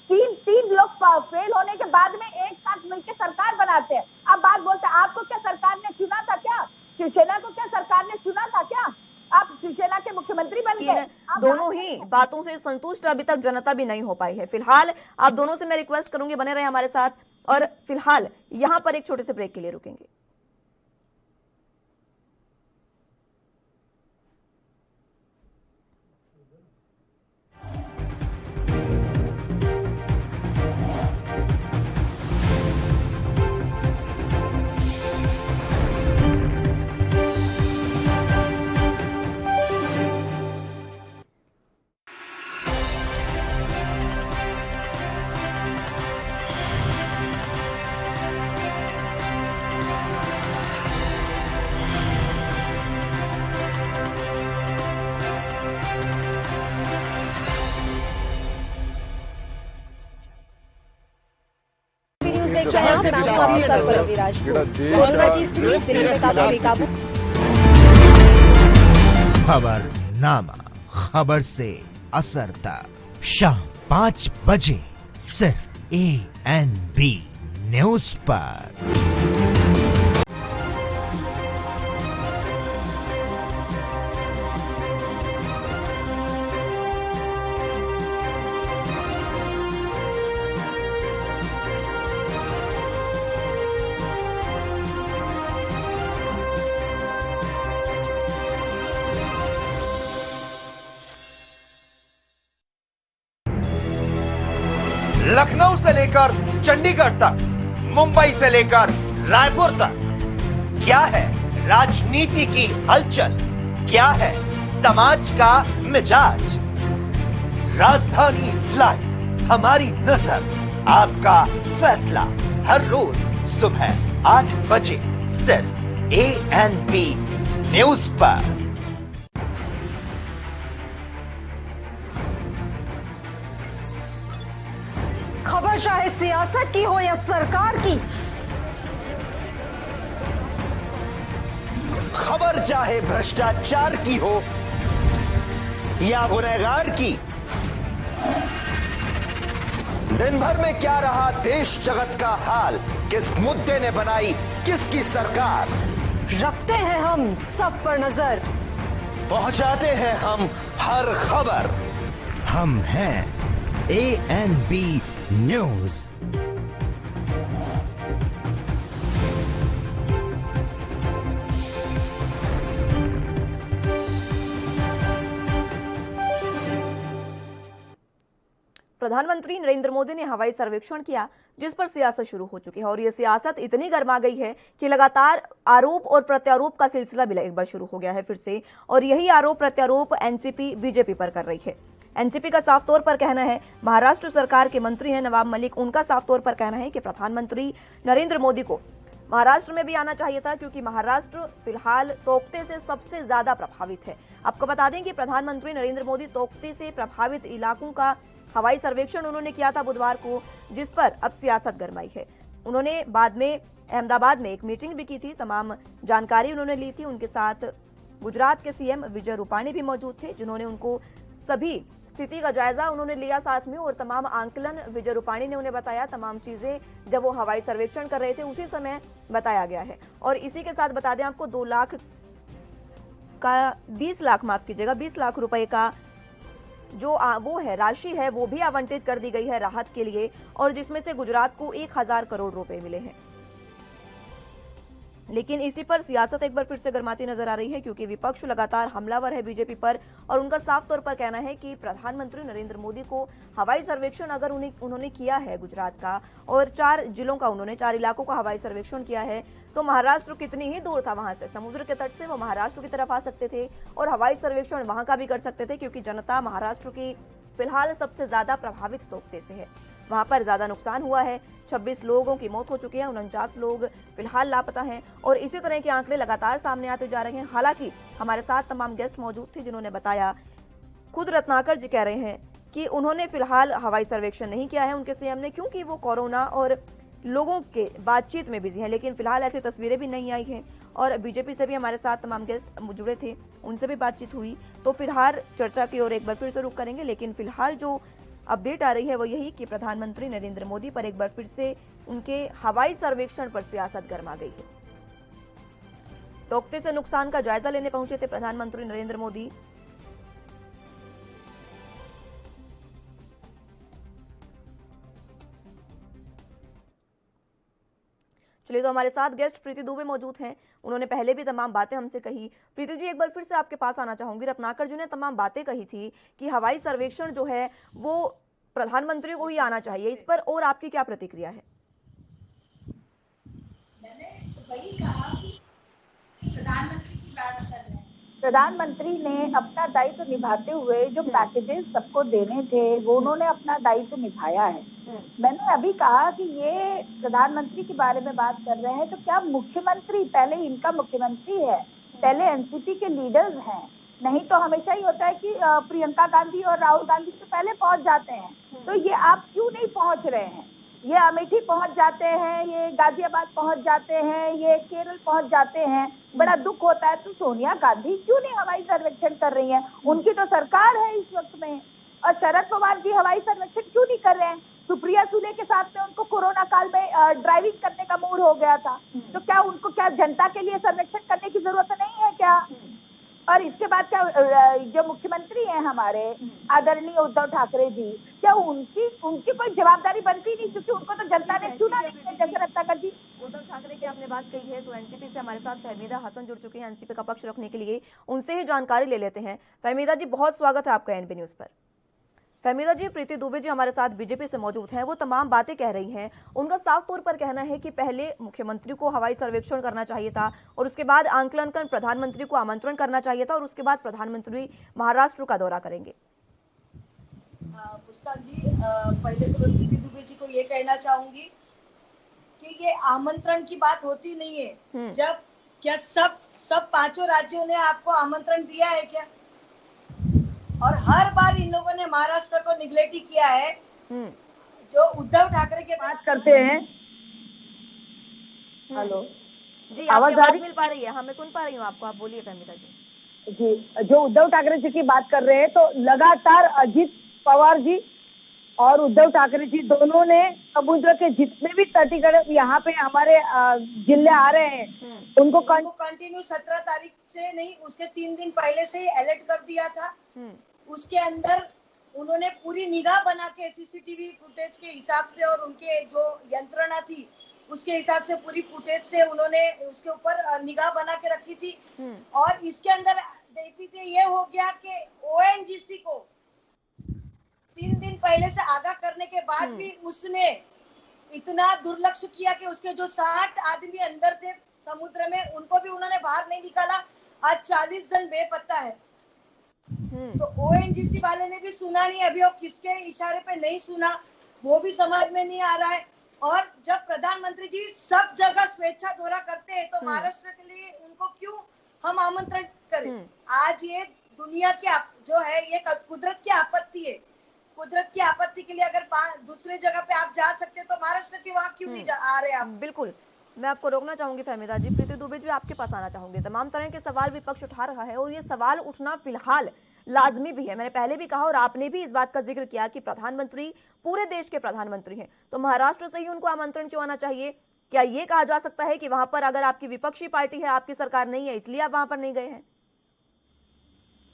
तीन लोग फेल होने के बाद में एक साथ मिलकर सरकार बनाते हैं। अब बात बोलते हैं आपको क्या सरकार ने चुना था क्या? शिवसेना को क्या सरकार ने चुना था क्या? आप शिवसेना के मुख्यमंत्री बन गए। दोनों ही बातों से संतुष्ट अभी तक जनता भी नहीं हो पाई है। फिलहाल आप दोनों से मैं रिक्वेस्ट करूंगी बने रहे हमारे साथ, और फिलहाल यहाँ पर एक छोटे से ब्रेक के लिए रुकेंगे। खबरनामा, खबर से असर तक शाम 5 बजे सिर्फ ANB न्यूज पर। लखनऊ से लेकर चंडीगढ़ तक, मुंबई से लेकर रायपुर तक। क्या है राजनीति की हलचल, क्या है समाज का मिजाज। राजधानी लाइव, हमारी नजर, आपका फैसला। हर रोज सुबह 8 बजे सिर्फ ANB न्यूज पर। खबर चाहे सियासत की हो या सरकार की, खबर चाहे भ्रष्टाचार की हो या गुनहगार की, दिन भर में क्या रहा देश जगत का हाल, किस मुद्दे ने बनाई किसकी सरकार, रखते हैं हम सब पर नजर, पहुंचाते हैं हम हर खबर। हम हैं ANB न्यूज। प्रधानमंत्री नरेंद्र मोदी ने हवाई सर्वेक्षण किया, जिस पर सियासत शुरू हो चुकी है और ये सियासत इतनी गर्मा गई है कि लगातार आरोप और प्रत्यारोप का सिलसिला भी एक बार शुरू हो गया है फिर से। और यही आरोप प्रत्यारोप एनसीपी बीजेपी पर कर रही है। एनसीपी का साफ तौर पर कहना है, महाराष्ट्र सरकार के मंत्री हैं नवाब मलिक, उनका साफ तौर पर कहना है कि प्रधानमंत्री नरेंद्र मोदी को महाराष्ट्र में भी आना चाहिए था, क्योंकि महाराष्ट्र फिलहाल तोकते से सबसे ज्यादा प्रभावित है। आपको बता दें कि प्रधानमंत्री नरेंद्र मोदी तोकते से प्रभावित इलाकों का हवाई सर्वेक्षण उन्होंने किया था बुधवार को, जिस पर अब सियासत गरमाई है। उन्होंने बाद में अहमदाबाद में एक मीटिंग भी की थी, तमाम जानकारी उन्होंने ली थी। उनके साथ गुजरात के सीएम विजय रूपाणी भी मौजूद थे, जिन्होंने उनको सभी स्थिति का जायजा उन्होंने लिया साथ में, और तमाम आंकलन विजय रूपाणी ने उन्हें बताया। तमाम चीजें जब वो हवाई सर्वेक्षण कर रहे थे उसी समय बताया गया है। और इसी के साथ बता दें आपको 2 लाख का 20 लाख माफ कीजिएगा 20 लाख रुपए का जो वो है राशि है वो भी आवंटित कर दी गई है राहत के लिए, और जिसमें से गुजरात को 1000 करोड़ रुपए मिले हैं। लेकिन इसी पर सियासत एक बार फिर से गर्माती नजर आ रही है, क्योंकि विपक्ष लगातार हमलावर है बीजेपी पर, और उनका साफ तौर पर कहना है कि प्रधानमंत्री नरेंद्र मोदी को हवाई सर्वेक्षण अगर उन्होंने किया है गुजरात का, और 4 जिलों का उन्होंने 4 इलाकों का हवाई सर्वेक्षण किया है, तो महाराष्ट्र कितनी ही दूर था वहां से, समुद्र के तट से वो महाराष्ट्र की तरफ आ सकते थे और हवाई सर्वेक्षण वहां का भी कर सकते थे, क्योंकि जनता महाराष्ट्र की फिलहाल सबसे ज्यादा प्रभावित तोकते से है। वहां पर ज्यादा नुकसान हुआ है, 26 लोगों की मौत हो चुकी है, 49 लोग फिलहाल लापता हैं, और इसी तरह के आंकड़े लगातार सामने आते जा रहे हैं। हालांकि हमारे साथ तमाम गेस्ट मौजूद थे जिन्होंने बताया, खुद रत्नाकर जी कह रहे हैं कि उन्होंने फिलहाल हवाई सर्वेक्षण नहीं किया है उनके सीएम ने, क्योंकि वो कोरोना और लोगों के बातचीत में बिजी हैं। लेकिन फिलहाल ऐसी तस्वीरें भी नहीं आई हैं, और बीजेपी से भी हमारे साथ तमाम गेस्ट जुड़े थे, उनसे भी बातचीत हुई। तो फिलहाल चर्चा की ओर एक बार फिर से रुख करेंगे, लेकिन फिलहाल जो अपडेट आ रही है वो यही कि प्रधानमंत्री नरेंद्र मोदी पर एक बार फिर से उनके हवाई सर्वेक्षण पर सियासत गर्मा गई है। तोकते से नुकसान का जायजा लेने पहुंचे थे प्रधानमंत्री नरेंद्र मोदी। चलिए, तो हमारे साथ गेस्ट प्रीति दुबे मौजूद हैं। उन्होंने पहले भी तमाम बातें हमसे कही। प्रीति जी, एक बार फिर से आपके पास आना चाहूंगी। रत्नाकर जी ने तमाम बातें कही थी कि हवाई सर्वेक्षण जो है वो प्रधानमंत्री को ही आना चाहिए, इस पर और आपकी क्या प्रतिक्रिया है? मैंने वही कहा कि प्रधानमंत्री की बात कर रहे हैं। प्रधानमंत्री ने अपना दायित्व निभाते हुए जो पैकेजेस सबको देने थे वो उन्होंने अपना दायित्व निभाया है। मैंने अभी कहा कि ये प्रधानमंत्री के बारे में बात कर रहे हैं, तो क्या मुख्यमंत्री पहले इनका मुख्यमंत्री है, पहले एनसीपी के लीडर्स हैं। नहीं तो हमेशा ही होता है कि प्रियंका गांधी और राहुल गांधी से पहले पहुंच जाते हैं। तो ये आप क्यों नहीं पहुंच रहे हैं? ये अमेठी पहुंच जाते हैं, ये गाजियाबाद पहुंच जाते हैं, ये केरल पहुंच जाते हैं। बड़ा दुख होता है। तो सोनिया गांधी क्यों नहीं हवाई सर्वेक्षण कर रही हैं? उनकी तो सरकार है इस वक्त में। और शरद पवार जी हवाई सर्वेक्षण क्यों नहीं कर रहे हैं? सुप्रिया सुले के साथ में उनको कोरोना काल में ड्राइविंग करने का मूड हो गया था, तो क्या उनको क्या जनता के लिए सर्वेक्षण करने की जरूरत नहीं है क्या? और इसके बाद क्या जो मुख्यमंत्री हैं हमारे आदरणीय उद्धव ठाकरे जी, क्या उनकी कोई जवाबदारी बनती नहीं, क्योंकि उनको तो जनता ने चुना नहीं है। जैसे रत्नाकर जी, उद्धव ठाकरे की आपने बात कही है, तो एनसीपी से हमारे साथ फहमीदा हसन जुड़ चुकी हैं एनसीपी का पक्ष रखने के लिए। उनसे ही जानकारी ले लेते हैं। फहमीदा जी, बहुत स्वागत है आपका एनबी न्यूज पर। फहमीदा जी, प्रीति दुबे जी हमारे साथ बीजेपी से मौजूद हैं। वो तमाम बातें कह रही हैं। उनका साफ तौर पर कहना है कि पहले मुख्यमंत्री को हवाई सर्वेक्षण करना चाहिए था और उसके बाद आंकलन कर प्रधानमंत्री को आमंत्रण करना चाहिए था और उसके बाद प्रधानमंत्री महाराष्ट्र का दौरा करेंगे। मुस्कान जी, पहले तो मैं प्रीति दुबे जी को ये कहना चाहूंगी कि ये आमंत्रण की बात होती नहीं है। जब क्या सब पांचों राज्यों ने आपको आमंत्रण दिया है क्या? और हर बार इन लोगों ने महाराष्ट्र को निगलेक्ट किया है। जो उद्धव ठाकरे के बात करते हैं। हेलो जी, आपकी आवाज मिल पा रही है? हाँ, मैं सुन पा रही हूँ आपको, आप बोलिए फहमीदा जी। जी, जो उद्धव ठाकरे जी की बात कर रहे हैं, तो लगातार अजित पवार जी और उद्धव ठाकरे जी दोनों ने समुद्र के जितने भी तटीकरण यहाँ पे हमारे जिले आ रहे हैं उनको कंटिन्यू 17 तारीख से नहीं, उसके 3 दिन पहले से ही अलर्ट कर दिया था। उसके अंदर उन्होंने पूरी निगाह बना के सीसीटीवी फुटेज के हिसाब से और उनके जो यंत्रणा थी उसके हिसाब से पूरी फुटेज से उन्होंने उसके ऊपर निगाह बना के रखी थी। और इसके अंदर देखते ये हो गया कि ONGC को 3 दिन पहले से आगाह करने के बाद भी उसने इतना दुर्लक्ष्य किया कि उसके जो 60 आदमी अंदर थे समुद्र में उनको भी उन्होंने बाहर नहीं निकाला। आज 40 जन बेपत्ता है। तो ONGC वाले ने भी सुना नहीं, अभी वो किसके इशारे पे नहीं सुना वो भी समझ में नहीं आ रहा है। और जब प्रधानमंत्री जी सब जगह स्वेच्छा दौरा करते हैं तो महाराष्ट्र के लिए उनको क्यों हम आमंत्रण करें? आज ये दुनिया की जो है ये कुदरत की आपत्ति है। कुदरत की आपत्ति के लिए अगर दूसरे जगह पे आप जा सकते हैं तो महाराष्ट्र के वहाँ क्यों नहीं आ रहे आप? बिल्कुल, मैं आपको रोकना चाहूंगी फहमीदा जी। प्रीति दुबे जी, आपके पास आना चाहूंगी। तमाम तरह के सवाल विपक्ष उठा रहा है और ये सवाल उठना फिलहाल लाजमी भी है। मैंने पहले भी कहा और आपने भी इस बात का जिक्र किया कि प्रधानमंत्री पूरे देश के प्रधानमंत्री हैं, तो महाराष्ट्र से ही उनको आमंत्रण क्यों आना चाहिए? क्या ये कहा जा सकता है कि वहां पर अगर आपकी विपक्षी पार्टी है, आपकी सरकार नहीं है, इसलिए आप वहां पर नहीं गए हैं?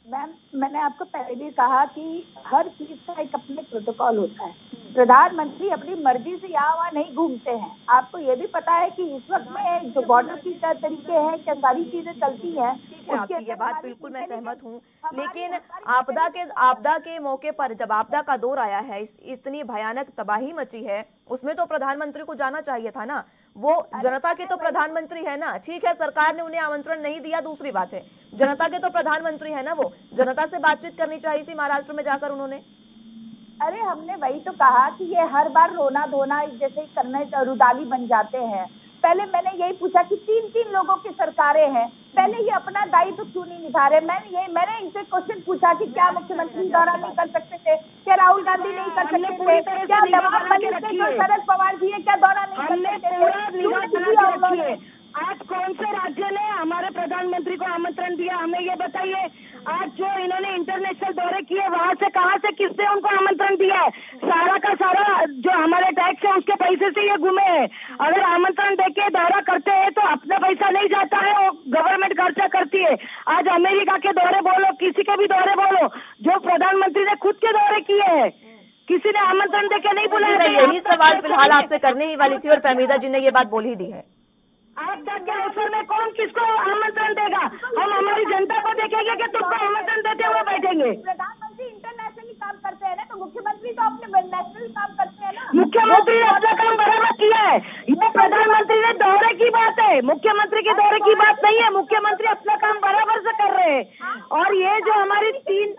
मैम, मैंने आपको पहले भी कहा कि हर चीज का एक अपने प्रोटोकॉल होता है। प्रधानमंत्री अपनी मर्जी से यहाँ वहाँ नहीं घूमते हैं। आपको ये भी पता है कि इस वक्त में जो बॉर्डर की क्या तरीके हैं, क्या सारी चीजें चलती हैं। ठीक है, आपकी ये बात बिल्कुल मैं सहमत हूँ, लेकिन आपदा के मौके पर जब आपदा का दौर आया है, इतनी भयानक तबाही मची है, उसमें तो प्रधानमंत्री को जाना चाहिए था ना। वो जनता के तो प्रधानमंत्री है ना। ठीक है, सरकार ने उन्हें आमंत्रण नहीं दिया, दूसरी बात है, जनता के तो प्रधानमंत्री है ना। वो जनता से बातचीत करनी चाहिए थी महाराष्ट्र में जाकर उन्होंने। अरे हमने वही तो कहा कि ये हर बार रोना धोना जैसे करने रुदाली बन जाते हैं। पहले मैंने यही पूछा कि 3 लोगों की सरकारें हैं, पहले ये अपना दायित्व क्यों नहीं निभा रहे? मैंने इनसे क्वेश्चन पूछा कि क्या मुख्यमंत्री दौरा नहीं कर सकते थे? क्या राहुल गांधी नहीं कर सकते थे? क्या नवाब मलिक थे जो शरद पवार जी है क्या दौरा नहीं कर सकते थे? आज कौन से राज्य ने हमारे प्रधानमंत्री को आमंत्रण दिया, हमें ये बताइए। आज जो इन्होंने इंटरनेशनल दौरे किए वहाँ से कहाँ से किसने उनको आमंत्रण दिया है? सारा का सारा जो हमारे टैक्स है उसके पैसे से ये घूमे हैं। अगर आमंत्रण देके दौरा करते हैं तो अपना पैसा नहीं जाता है, वो गवर्नमेंट खर्चा करती है। आज अमेरिका के दौरे बोलो, किसी के भी दौरे बोलो, जो प्रधानमंत्री ने खुद के दौरे किए हैं, किसी ने आमंत्रण देके नहीं बुलाया। यही सवाल फिलहाल आपसे करने ही वाली थी और फहमीदा जी ने ये बात बोल ही दी है। आपदा के अवसर में कौन किसको आमंत्रण देगा? हम हमारी जनता को देखेंगे कि तुमको आमंत्रण देते हुए बैठेंगे। प्रधानमंत्री इंटरनेशनली काम करते हैं ना, तो मुख्यमंत्री तो अपने नेशनल काम करते हैं ना। मुख्यमंत्री ने अपना काम बराबर किया है। ये प्रधानमंत्री ने दौरे की बात है, मुख्यमंत्री के दौरे की बात नहीं है। मुख्यमंत्री अपना काम बराबर से कर रहे हैं। और ये जो हमारी तीन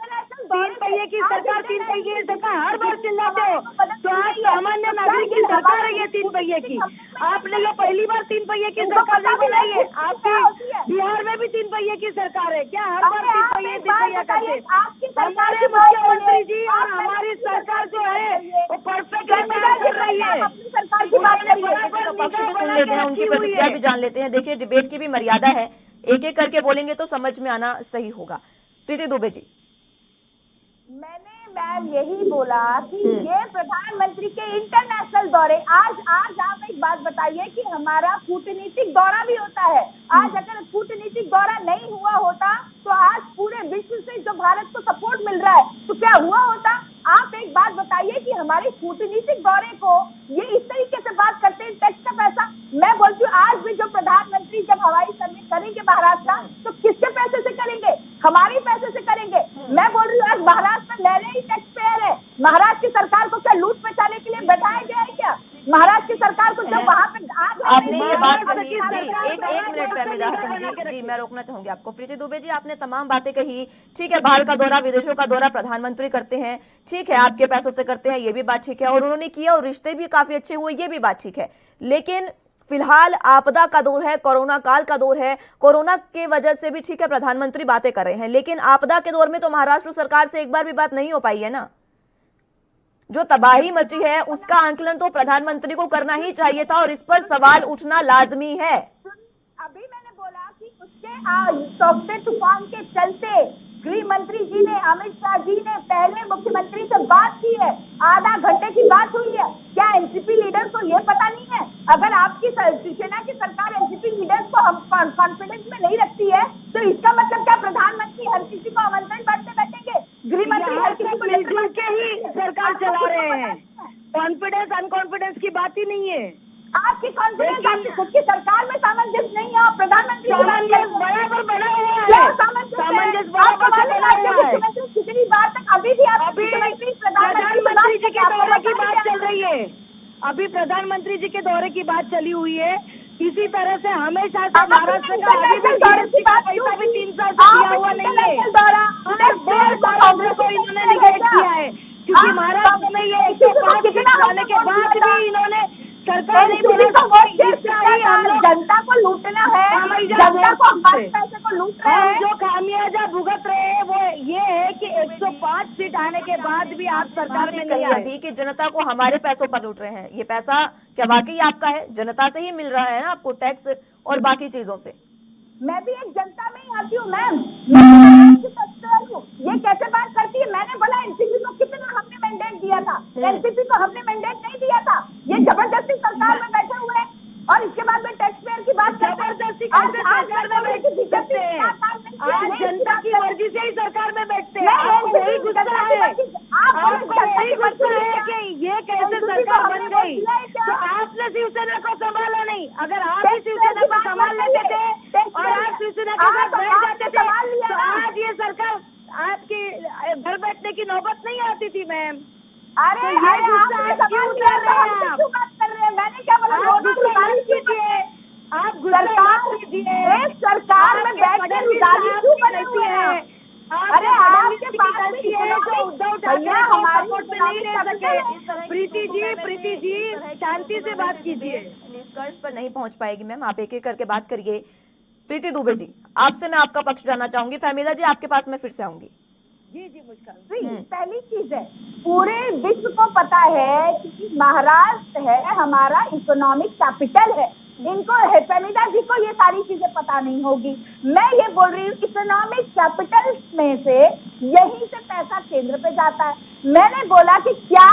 पहिए की सरकार, 3 पहिए की सरकार हर बार चिल्लाते हो, तो आज सामान्य नागरिक की सरकार है ये 3 पहिए की। आपने ये पहली बार 3 पहिए की सरकार नहीं बनाई है। आपकी बिहार में भी 3 पहिए की सरकार है क्या? हर बार 3 पहिए करते। हमारे मुख्यमंत्री जी और हमारी सरकार जो है वो परफेक्ट कर रही है। सरकार की बात करिए तो पक्ष भी सुन लेते हैं, उनकी प्रतिक्रिया भी जान लेते हैं। देखिए, डिबेट की भी मर्यादा है, एक एक करके बोलेंगे तो समझ में आना सही होगा। प्रीति दुबे जी, मैंने मैम यही बोला कि ये प्रधानमंत्री के इंटरनेशनल दौरे, आज आप एक बात बताइए कि हमारा कूटनीतिक दौरा भी होता है। आज अगर कूटनीतिक दौरा नहीं हुआ होता तो आज पूरे विश्व से जो भारत को सपोर्ट मिल रहा है तो क्या हुआ होता? आप एक बात बताइए कि हमारे कूटनीतिक दौरे को ये इस तरीके से बात करते हैं, टैक्स का पैसा। मैं बोलती हूँ आज भी जो प्रधानमंत्री जब हवाई सर्वे करेंगे महाराष्ट्र तो किसके पैसे से करेंगे? हमारे पैसे से करेंगे। मैं बोल रही हूँ आज महाराष्ट्र में ले रहे ही टैक्स पेयर है। महाराष्ट्र की सरकार को जब वहाँ पे आपने ये बात कही जी, एक मिनट फहमीदा हसन जी, मैं रोकना चाहूंगी आपको। प्रीति दुबे जी, आपने तमाम बातें कही, ठीक है, बाहर का दौरा, विदेशों का दौरा प्रधानमंत्री करते हैं, ठीक है, आपके पैसों से करते हैं, ये भी बात ठीक है, और उन्होंने किया और रिश्ते भी काफी अच्छे हुए, ये भी बात ठीक है। लेकिन फिलहाल आपदा का दौर है, कोरोना काल का दौर है, कोरोना के वजह से भी ठीक है प्रधानमंत्री बातें कर रहे हैं, लेकिन आपदा के दौर में तो महाराष्ट्र सरकार से एक बार भी बात नहीं हो पाई है ना। जो तबाही मची है उसका आंकलन तो प्रधानमंत्री को करना ही चाहिए था और इस पर सवाल उठना लाजमी है। अभी मैंने बोला कि उसके तोकते तूफान के चलते गृह मंत्री जी ने, अमित शाह जी ने पहले मुख्यमंत्री से बात की है, आधा घंटे की बात हुई है। क्या एनसीपी लीडर्स को ये पता नहीं है? अगर आपकी शिवसेना की सरकार एनसीपी लीडर्स को हम कॉन्फिडेंस में नहीं रखती है तो इसका मतलब क्या प्रधानमंत्री हर किसी को आमंत्रण करते बैठेंगे? गृह मंत्री हर किसी को मिलजुल के ही सरकार चला रहे हैं, कॉन्फिडेंस अनकॉन्फिडेंस की बात ही नहीं है। आपकी कॉन्फिडेंस आपकी खुद की सरकार में सामंजस्य नहीं है, प्रधानमंत्री सामंजस्य बराबर बना हुआ है, सामंजस्य बराबर बना हुआ है। कितनी बार तक अभी भी आप प्रधानमंत्री जी के दौरे की बात चल रही है, अभी प्रधानमंत्री जी के दौरे की बात चली हुई है। इसी तरह से हमेशा से महाराष्ट्र का पैसा भी 3 साल से दिया हुआ नहीं है, को इन्होंने निगेट किया है, क्योंकि महाराष्ट्र में ये 105 आने के बाद भी इन्होंने सरकार जनता को लूटना है, जनता को पैसे को लूट रहे हैं। जो खामियाजा भुगत रहे हैं वो ये है कि 105 सीट आने के बाद भी आप सरकार में नहीं आए। अभी की जनता को हमारे पैसों पर लूट रहे हैं, ये पैसा क्या वाकई आपका है? जनता से ही मिल रहा है ना आपको, टैक्स और बाकी चीजों से। मैं भी एक जनता में ही आती हूँ मैम, ये कैसे बात करती है? मैंने बोला एनसीपी को कितना हमने मैंडेट दिया था, एनसीपी को हमने मैंडेट नहीं दिया था, ये जबरदस्ती सरकार में बैठे हुए हैं और इसके बाद में टैक्स पेयर की बात जबरदस्ती सरकार में बैठते हैं, आज जनता की मर्जी से ही सरकार में बैठते हैं। आपको यही गुस्सा है, आपको यही गुस्सा है कि ये कैसे सरकार बन गई, तो आपने शिवसेना को संभाला नहीं। अगर आप ही शिवसेना को संभाल लेते थे और आप शिवसेना के साथ बैठ जाते थे तो आज ये सरकार आपके घर बैठने की नौबत नहीं आती थी मैम। अरे ये गुस्सा क्यों कर रहे हैं आप? मैंने क्या बोला? कीजिए आप सरकार में बैठकर क्यों बनती है? अरे आपके पास जो उद्धव ठाकरे हमारे सपोर्ट में नहीं रह सके। प्रीति जी शांति से बात कीजिए। निष्कर्ष पर नहीं पहुंच पाएगी मैम, आप एक एक करके बात करिए। प्रीति दुबे जी, आपसे मैं आपका पक्ष जानना चाहूंगी। फहमीदा जी, आपके पास मैं फिर से आऊंगी। जी मुस्कान, पहली चीज है, पूरे विश्व को पता है कि महाराष्ट्र है हमारा इकोनॉमिक कैपिटल है। इनको फहमीदा जी को ये सारी चीजें पता नहीं होगी। मैं ये बोल रही हूँ इकोनॉमिक कैपिटल में से यहीं से पैसा केंद्र पे जाता है। मैंने बोला कि क्या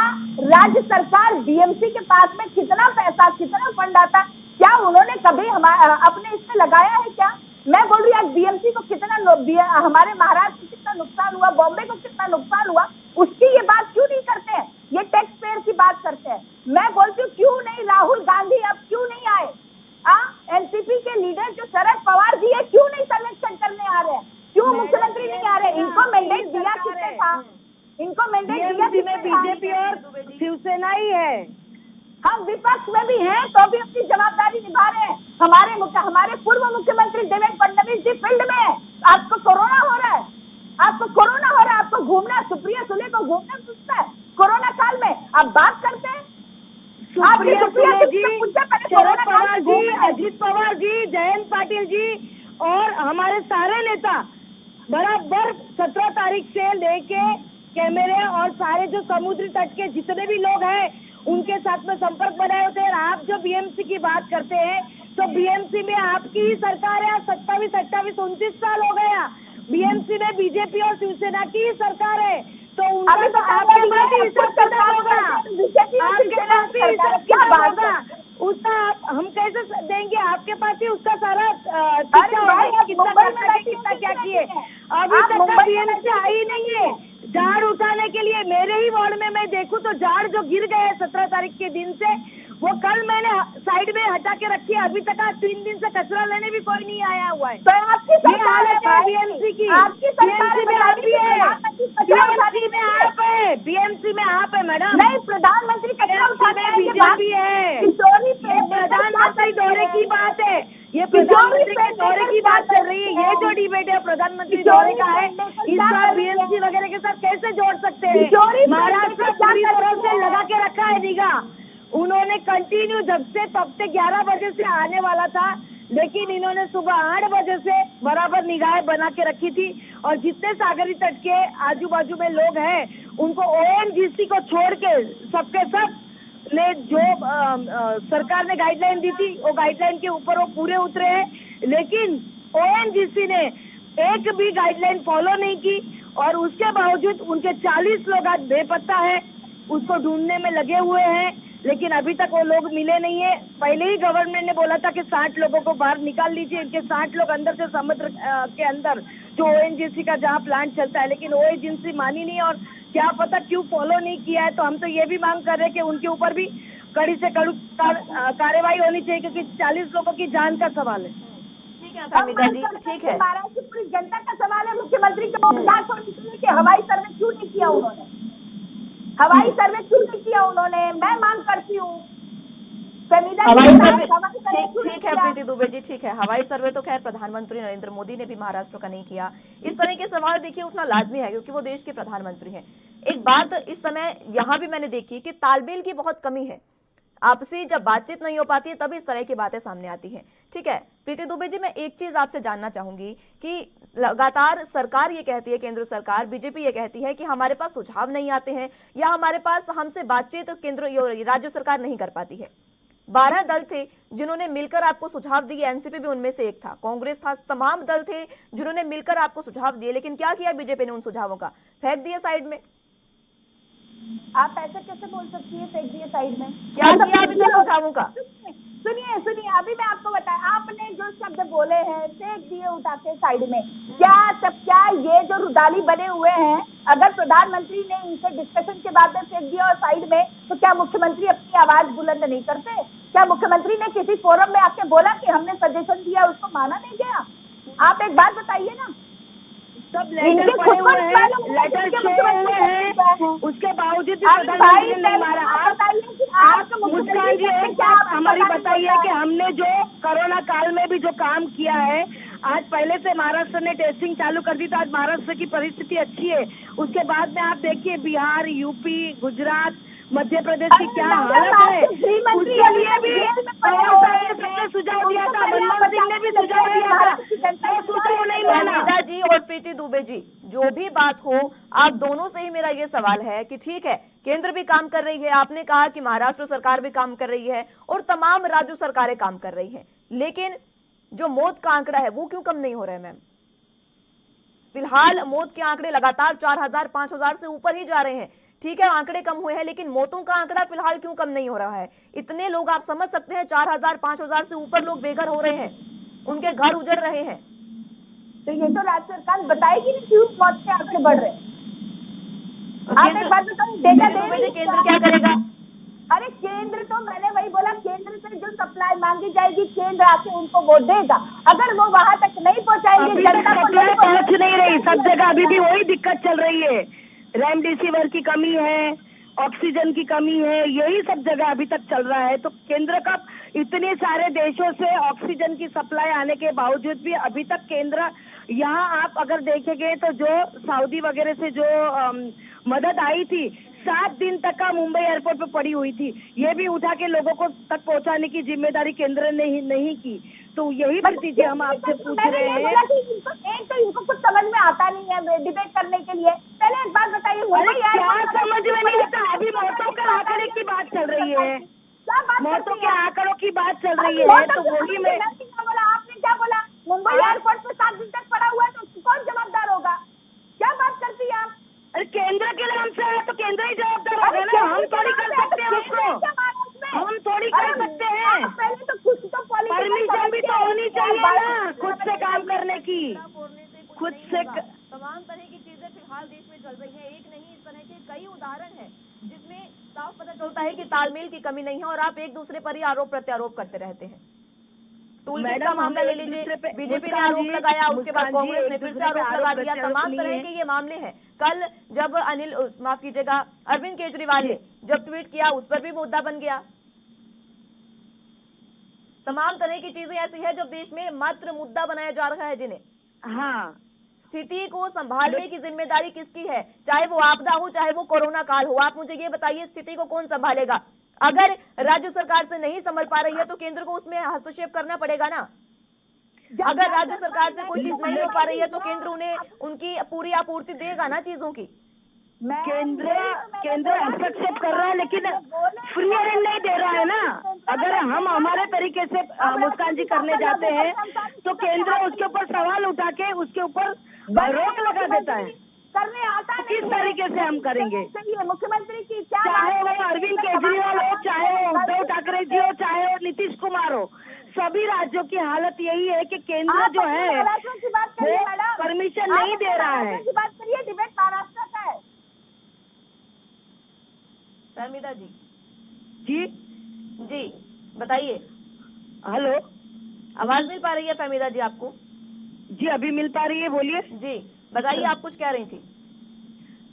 राज्य सरकार बीएमसी के पास में कितना पैसा, कितना फंड आता है, क्या उन्होंने कभी अपने इसमें लगाया है? क्या मैं बोल रही हूँ बीएमसी को कितना, हमारे महाराष्ट्र को कितना नुकसान हुआ, बॉम्बे को कितना नुकसान हुआ, उसकी ये बात क्यों नहीं करते हैं? ये टैक्स पेयर की बात करते हैं। मैं बोलती हूँ क्यों नहीं राहुल गांधी अब क्यों नहीं आए? एनसीपी के लीडर जो शरद पवार जी है क्यों नहीं सर्वेक्षण करने आ रहे हैं? क्यों मुख्यमंत्री नहीं आ रहे? इनको मैंडेट दिया किसने था? इनको मैंडेट दिया किसने? बीजेपी और शिवसेना ही है। हम विपक्ष में भी हैं तो भी अपनी जवाबदारी निभा रहे हैं। हमारे पूर्व मुख्यमंत्री देवेंद्र फडणवीस जी फील्ड में है। आपको कोरोना हो रहा है, आपको घूमना, सुप्रिया सुले को घूमना सुनता है कोरोना काल में। आप बात करते हैं सुप्रिया सुले जी, शरद पवार जी, अजित पवार जी, जयंत पाटिल जी और हमारे सारे नेता बराबर 17 तारीख से लेके कैमरे और सारे जो समुद्री तट के जितने भी लोग हैं उनके साथ में संपर्क बनाए होते हैं। आप जो बीएमसी की बात करते हैं तो बीएमसी में आपकी ही सरकार है, 27-29 साल हो गया। बीएमसी में बीजेपी और शिवसेना की ही सरकार है, तो उनका तो आपके पास ही हिसाब किताब होगा, आपके पास ही हिसाब किताब होगा। उसका हम कैसे देंगे? आपके पास ही उसका सारा कितना क्या किए। अभी तक का बीएमसी आई नहीं है झाड़ उठाने के लिए। मेरे ही वार्ड में मैं देखूं तो झाड़ जो गिर गए 17 तारीख के दिन से वो कल मैंने साइड में हटा के रखी है, अभी तक 3 दिन से कचरा लेने भी कोई नहीं आया हुआ है। तो आपकी ये हालत है बीएमसी की। आपकी बीएमसी में आप भी है, बीएमसी में आप है, बीएमसी में आप है मैडम। नहीं, प्रधानमंत्री कचरा उठाने बीजेपी है। प्रधानमंत्री दौरे की बात है, ये प्रधानमंत्री के दौरे की बात चल रही है। ये जो डिबेट है प्रधानमंत्री दौरे का है, इस बार बीएमसी वगैरह के साथ कैसे जोड़ सकते हैं? महाराष्ट्र पूरी तरह से लगा के रखा है निगाह। उन्होंने कंटिन्यू जब से तब से 11 बजे से आने वाला था, लेकिन इन्होंने सुबह 8 बजे से बराबर निगाहें बना के रखी थी। और जितने सागरी तट के आजू बाजू में लोग हैं, उनको ओएनजीसी को छोड़ के सबके सब ने जो सरकार ने गाइडलाइन दी थी, वो गाइडलाइन के ऊपर वो पूरे उतरे हैं। लेकिन ओएनजीसी ने एक भी गाइडलाइन फॉलो नहीं की और उसके बावजूद उनके 40 लोग आज बेपत्ता है, उसको ढूंढने में लगे हुए हैं। लेकिन अभी तक वो लोग मिले नहीं है। पहले ही गवर्नमेंट ने बोला था कि 60 लोगों को बाहर निकाल लीजिए, इनके 60 लोग अंदर से समुद्र के अंदर जो ओएनजीसी का जहाँ प्लांट चलता है, लेकिन ओएनजीसी मानी नहीं और क्या पता क्यों फॉलो नहीं किया है। तो हम तो ये भी मांग कर रहे हैं कि उनके ऊपर भी कड़ी से कड़ी कार्रवाई होनी चाहिए, क्योंकि 40 लोगों की जान का सवाल है। ठीक है फहमीदा जी, ठीक है। महाराष्ट्र की पूरी जनता का सवाल है, मुख्यमंत्री को उदास होनी चाहिए कि हवाई सर्वे क्यों नहीं किया उन्होंने, हवाई सर्वे क्यों नहीं किया उन्होंने। मैं मांग करती हूँ हवाई सर्वे, ठीक है प्रीति दुबे जी, ठीक है। हवाई सर्वे तो खैर प्रधानमंत्री नरेंद्र मोदी ने भी महाराष्ट्र का नहीं किया। इस तरह के सवाल देखिए उठना लाजमी है, क्योंकि वो देश के प्रधानमंत्री हैं। एक बात इस समय यहाँ भी मैंने देखी कि तालमेल की बहुत कमी है, आपसी जब बातचीत नहीं हो पाती है तब इस तरह की बातें सामने आती हैं। ठीक है प्रीति दुबे जी, मैं एक चीज आपसे जानना चाहूंगी कि लगातार सरकार ये कहती है, केंद्र सरकार बीजेपी ये कहती है कि हमारे पास सुझाव नहीं आते हैं या हमारे पास हमसे बातचीत केंद्र राज्य सरकार नहीं कर पाती है। 12 दल थे जिन्होंने मिलकर आपको सुझाव दिए, एनसीपी भी उनमें से एक था, कांग्रेस था, तमाम दल थे जिन्होंने मिलकर आपको सुझाव दिए। लेकिन क्या किया बीजेपी ने? उन सुझावों का फेंक दिया साइड में। आप ऐसे कैसे बोल सकती है फेंक दिए साइड में? क्या किया अभी तक सुझावों का? सुनिए, अभी मैं आपको बताया, आपने जो शब्द बोले हैं फेंक दिए उठा के साइड में, क्या ये जो रुदाली बने हुए हैं, अगर प्रधानमंत्री ने इनसे डिस्कशन के बाद में फेंक दिया और साइड में, तो क्या मुख्यमंत्री अपनी आवाज बुलंद नहीं करते? क्या मुख्यमंत्री ने किसी फोरम में आके बोला कि हमने सजेशन दिया उसको माना नहीं गया? आप एक बात बताइए ना। सब लेटर पड़े हुए हैं, लेटर छपे हुए हैं, उसके बावजूद भी प्रधानमंत्री ने नहीं मारा। आप मुस्कान जी एक बात हमारी बताइए कि हमने जो कोरोना काल में भी जो काम किया है, आज पहले से महाराष्ट्र ने टेस्टिंग चालू कर दी, तो आज महाराष्ट्र की परिस्थिति अच्छी है। उसके बाद में आप देखिए बिहार, यूपी, गुजरात, मध्य प्रदेश की क्या हालत है। उसके लिए भी सबने सुझाव दिया था, मनमोहन सिंह ने भी सुझाव दिया था, सुझाव नहीं माना। फहमीदा जी और प्रीति दुबे जी, जो भी बात हो, आप दोनों से ही मेरा ये सवाल है कि ठीक है केंद्र भी काम कर रही है, आपने कहा कि महाराष्ट्र सरकार भी काम कर रही है और तमाम राज्य सरकारें काम कर रही हैं, लेकिन जो मौत का आंकड़ा है वो क्यों कम नहीं हो रहा है मैम? फिलहाल मौत के आंकड़े लगातार 4000 5000 से ऊपर ही जा रहे हैं। ठीक है आंकड़े कम हुए हैं, लेकिन मौतों का आंकड़ा फिलहाल क्यों कम नहीं हो रहा है? इतने लोग आप समझ सकते हैं, 4000 5000 से ऊपर लोग बेघर हो रहे हैं, उनके घर उजड़ रहे हैं। तो ये तो राज्य सरकार बताएगी नहीं क्यों मौत के आंकड़े बढ़ रहे हैं। केंद्र क्या करेगा? अरे केंद्र तो मैंने वही बोला, केंद्र से जो सप्लाई मांगी जाएगी केंद्र आके उनको वो देगा। अगर वो वहां तक नहीं पहुंचाएंगे, जनता को पहुंच नहीं रही, सब जगह अभी भी वही दिक्कत चल रही है। रेमडेसिविर की कमी है, ऑक्सीजन की कमी है, यही सब जगह अभी तक चल रहा है। तो केंद्र का इतने सारे देशों से ऑक्सीजन की सप्लाई आने के बावजूद भी अभी तक केंद्र, यहाँ आप अगर देखेंगे तो जो सऊदी वगैरह से जो मदद आई थी 7 दिन तक का मुंबई एयरपोर्ट पे पड़ी हुई थी, ये भी उठा के लोगों को तक पहुंचाने की जिम्मेदारी केंद्र ने ही नहीं की। तो यही चीजें हम आपसे पूछ रहे हैं। एक तो इनको कुछ समझ में आता नहीं है डिबेट करने के लिए। पहले एक बात बताइए, क्या समझ में नहीं आता? अभी मौतों के आंकड़े की बात चल रही है, मौतों के आंकड़ों की बात चल रही है, तो वही में आपने क्या बोला? मुंबई एयरपोर्ट पे 7 दिन तक पड़ा हुआ है, तो कौन जवाबदार होगा? क्या बात करती है आप? अरे केंद्र के नाम से है तो केंद्र ही जवाबदार होगा ना, हम थोड़ी कर सकते हैं उसको, हम थोड़ी कर सकते हैं। पहले तो कुछ तो परमिशन भी तो होनी चाहिए ना खुद से काम करने की, खुद से। तमाम तरह की चीजें फिलहाल देश में चल रही हैं, एक नहीं इस तरह के कई उदाहरण हैं जिसमें साफ पता चलता है कि तालमेल की कमी नहीं है और आप एक दूसरे पर ही आरोप प्रत्यारोप करते रहते हैं। टूलकिट का मामला ले लीजिए, बीजेपी ने आरोप लगाया, उसके बाद कांग्रेस ने फिर से आरोप लगा दिया। तमाम तरह के ये मामले हैं। कल जब माफ कीजिएगा, अरविंद केजरीवाल ने जब ट्वीट किया उस पर भी मुद्दा बन गया। तमाम तरह की चीजें ऐसी है जब देश में मात्र मुद्दा बनाया जा रहा है, जिन्हें स्थिति को संभालने की जिम्मेदारी किसकी है? चाहे वो आपदा हो, चाहे वो कोरोना काल हो। आप मुझे ये बताइए, स्थिति को कौन संभालेगा? अगर राज्य सरकार से नहीं संभल पा रही है तो केंद्र को उसमें हस्तक्षेप करना पड़ेगा ना। अगर राज्य सरकार से कोई चीज नहीं हो पा रही है तो केंद्र उन्हें उनकी पूरी आपूर्ति देगा ना चीजों की। केंद्र हस्तक्षेप कर रहा है लेकिन फ्री हैंड नहीं दे रहा है ना। अगर हम हमारे तरीके से मुस्कान जी करने जाते हैं तो केंद्र उसके ऊपर सवाल उठा के उसके ऊपर रोक लगा देता है। करने आता है किस तरीके से हम करेंगे? मुख्यमंत्री की क्या, चाहे वो अरविंद केजरीवाल हो, चाहे वो उद्धव ठाकरे जी हो, चाहे वो नीतीश कुमार हो, सभी राज्यों की हालत यही है कि केंद्र जो है वो परमिशन नहीं दे रहा है। बात करिए, डिबेट महाराष्ट्र का है। फहमीदा जी जी जी बताइए। हेलो, आवाज मिल पा रही है फहमीदा जी आपको? जी अभी मिल पा रही है, बोलिए। जी बताइए, आप कुछ कह रही थी।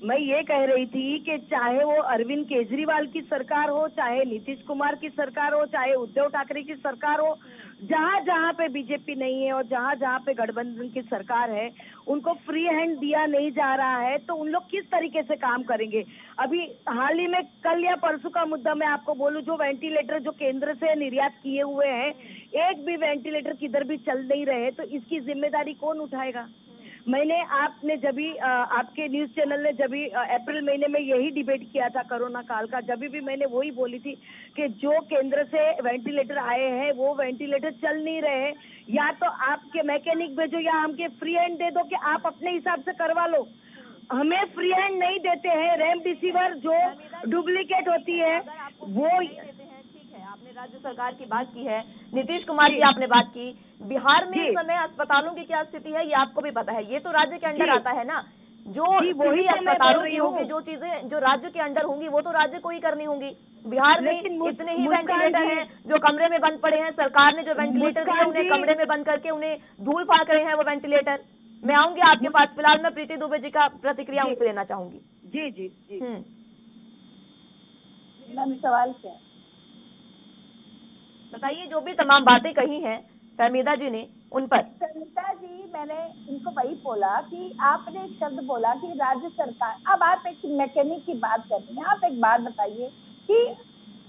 मैं ये कह रही थी कि चाहे वो अरविंद केजरीवाल की सरकार हो, चाहे नीतीश कुमार की सरकार हो, चाहे उद्धव ठाकरे की सरकार हो, जहाँ जहाँ पे बीजेपी नहीं है और जहाँ जहाँ पे गठबंधन की सरकार है, उनको फ्री हैंड दिया नहीं जा रहा है तो उन लोग किस तरीके से काम करेंगे? अभी हाल ही में कल या परसों का मुद्दा मैं आपको बोलूं, जो वेंटिलेटर जो केंद्र से निर्यात किए हुए हैं, एक भी वेंटिलेटर किधर भी चल नहीं रहे, तो इसकी जिम्मेदारी कौन उठाएगा? मैंने आपने जब भी आपके न्यूज चैनल ने जब भी अप्रैल महीने में यही डिबेट किया था कोरोना काल का, जब भी मैंने वही बोली थी कि जो केंद्र से वेंटिलेटर आए हैं वो वेंटिलेटर चल नहीं रहे, या तो आपके मैकेनिक भेजो या हमके फ्री हैंड दे दो कि आप अपने हिसाब से करवा लो। हमें फ्री हैंड नहीं देते हैं। रेमडेसिविर जो डुप्लीकेट होती है वो। आपने राज्य सरकार की बात की है, नीतीश कुमार की आपने बात की। बिहार में इस समय अस्पतालों की क्या स्थिति है ये आपको भी पता है, ये तो राज्य के अंडर आता है ना। जो स्थिति अस्पतालों की होगी, जो चीजें जो राज्य के अंडर होंगी वो तो राज्य को ही करनी होंगी। बिहार में इतने ही वेंटिलेटर हैं जो कमरे में बंद पड़े हैं। सरकार ने जो वेंटिलेटर दिए उन्हें कमरे में बंद करके उन्हें धूल फाक रहे हैं वो वेंटिलेटर। मैं आऊंगी आपके पास, फिलहाल मैं प्रीति दुबे जी का प्रतिक्रिया उनसे लेना चाहूंगी। जी जी जी सवाल क्या बताइए? जो भी तमाम बातें कही हैं फहमीदा जी ने उन पर। फहमीदा जी, मैंने इनको वही बोला कि आपने एक शब्द बोला कि राज्य सरकार, अब आप एक मैकेनिक की बात कर रही हैं। आप एक बात बताइए कि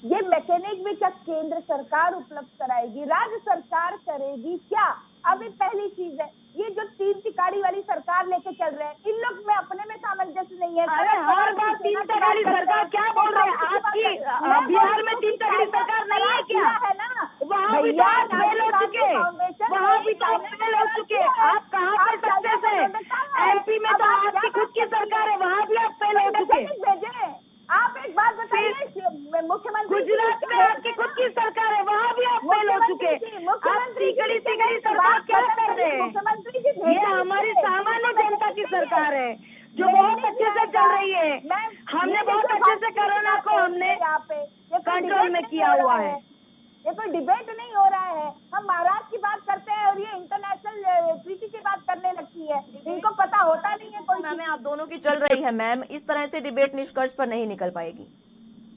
ये मैकेनिक भी क्या केंद्र सरकार उपलब्ध कराएगी, राज्य सरकार करेगी क्या? अभी पहली चीज है, ये जो 3 तिकाड़ी वाली सरकार लेके चल रहे हैं, इन लोग में अपने में सामंजस्य नहीं है। अरे हर बार 3 तिकाड़ी सरकार क्या बोल रहे हैं? आपकी बिहार में 3 तिकाड़ी सरकार नहीं है क्या? है ना, वहाँ भी फेल हो चुके, वहाँ भी फेल हो चुके। आप कहाँ पे सक्सेस है? एमपी में तो आपकी खुद की सरकार है, वहाँ भी आप फेल हो चुके। भेजे आप एक बात बताइए, मुख्यमंत्री गुजरात में आपकी खुद की सरकार है, वहाँ भी आप फेल हो चुके। मुख्यमंत्री तिगड़ी सरकार क्या कर रहे हैं? मुख्यमंत्री जी, ये हमारी सामान्य जनता की सरकार है जो बहुत अच्छे से चल रही है। हमने बहुत अच्छे से कोरोना को हमने यहाँ पे कंट्रोल में किया हुआ है। ये कोई डिबेट नहीं हो रहा है। हम महाराष्ट्र की बात करते हैं और ये इंटरनेशनल ट्रीटी की बात करने लगती है। इनको पता होता नहीं है कोई। मैम आप दोनों की चल रही है मैम, इस तरह से डिबेट निष्कर्ष पर नहीं निकल पाएगी।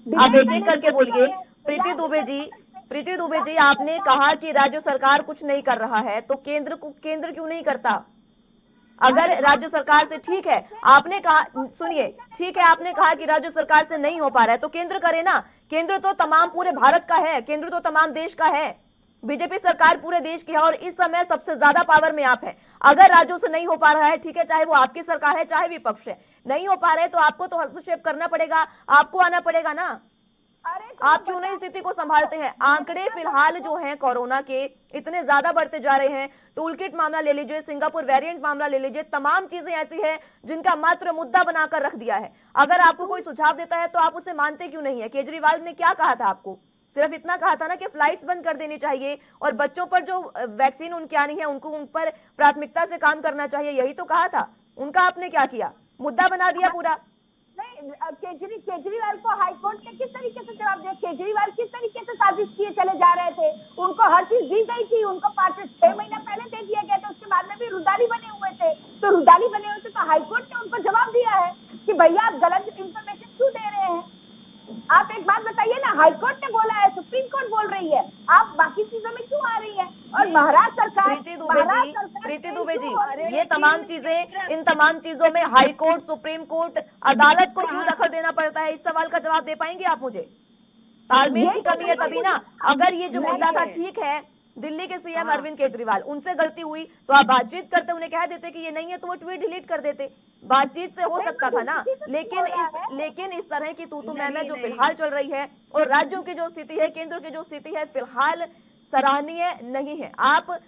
आप एक एक करके बोलिए। प्रीति दुबे जी, आपने कहा कि राज्य सरकार कुछ नहीं कर रहा है तो केंद्र क्यों नहीं करता? अगर राज्य सरकार से, ठीक है आपने कहा, सुनिए, ठीक है आपने कहा कि राज्य सरकार से नहीं हो पा रहा है तो केंद्र करे ना। केंद्र तो तमाम पूरे भारत का है, केंद्र तो तमाम देश का है। बीजेपी सरकार पूरे देश की है और इस समय सबसे ज्यादा पावर में आप है। अगर राज्यों से नहीं हो पा रहा है, ठीक है, चाहे वो आपकी सरकार है चाहे विपक्ष है, नहीं हो पा रहे तो आपको तो हस्तक्षेप करना पड़ेगा, आपको आना पड़ेगा ना। आप क्यों नहीं स्थिति को संभालते हैं? आंकड़े फिलहाल जो हैं कोरोना के इतने ज्यादा बढ़ते जा रहे हैं। टूलकिट मामला ले लीजिए, सिंगापुर वेरिएंट मामला ले लीजिए, तमाम चीजें ऐसी हैं जिनका मात्र मुद्दा बनाकर रख दिया है। अगर आपको कोई सुझाव देता है तो आप उसे मानते क्यों नहीं है? केजरीवाल ने क्या कहा था आपको? सिर्फ इतना कहा था ना कि फ्लाइट्स बंद कर देनी चाहिए और बच्चों पर जो वैक्सीन उनकी आनी है उनको उन पर प्राथमिकता से काम करना चाहिए, यही तो कहा था। उनका आपने क्या किया? मुद्दा बना दिया पूरा। नहीं, केजरीवाल को हाईकोर्ट ने किस तरीके से जवाब दिया? केजरीवाल किस तरीके से साजिश किए चले जा रहे थे? उनको हर चीज दी गई थी, उनको 6 महीना पहले दे दिया गया था, उसके बाद में भी रुदाली बने हुए थे। तो रुदाली बने हुए थे तो हाईकोर्ट ने उनको जवाब दिया है कि भैया आप गलत इंफॉर्मेशन क्यों दे रहे हैं? आप एक बात बताइए ना, हाईकोर्ट ने बोला है, सुप्रीम कोर्ट बोल रही है, आप बाकी चीजों में क्यों आ रही है? और महाराष्ट्र सरकार, प्रीति दुबे जी, ये तमाम चीजें, इन तमाम चीजों में हाई कोर्ट, सुप्रीम कोर्ट, अदालत को क्यों दखल देना पड़ता है? इस सवाल का जवाब दे पाएंगे आप मुझे? तालमेल की कमी है तभी ना। अगर ये जो मुद्दा था, ठीक है, दिल्ली के सीएम अरविंद केजरीवाल, उनसे गलती हुई तो आप बातचीत करते, उन्हें कह देते कि ये नहीं है, तो वो ट्वीट डिलीट कर देते, बातचीत से हो सकता था ना। लेकिन इस तरह की तू मैं जो फिलहाल चल रही है, और राज्यों की जो स्थिति है, केंद्र की जो स्थिति है, फिलहाल सराहनीय नहीं है। आप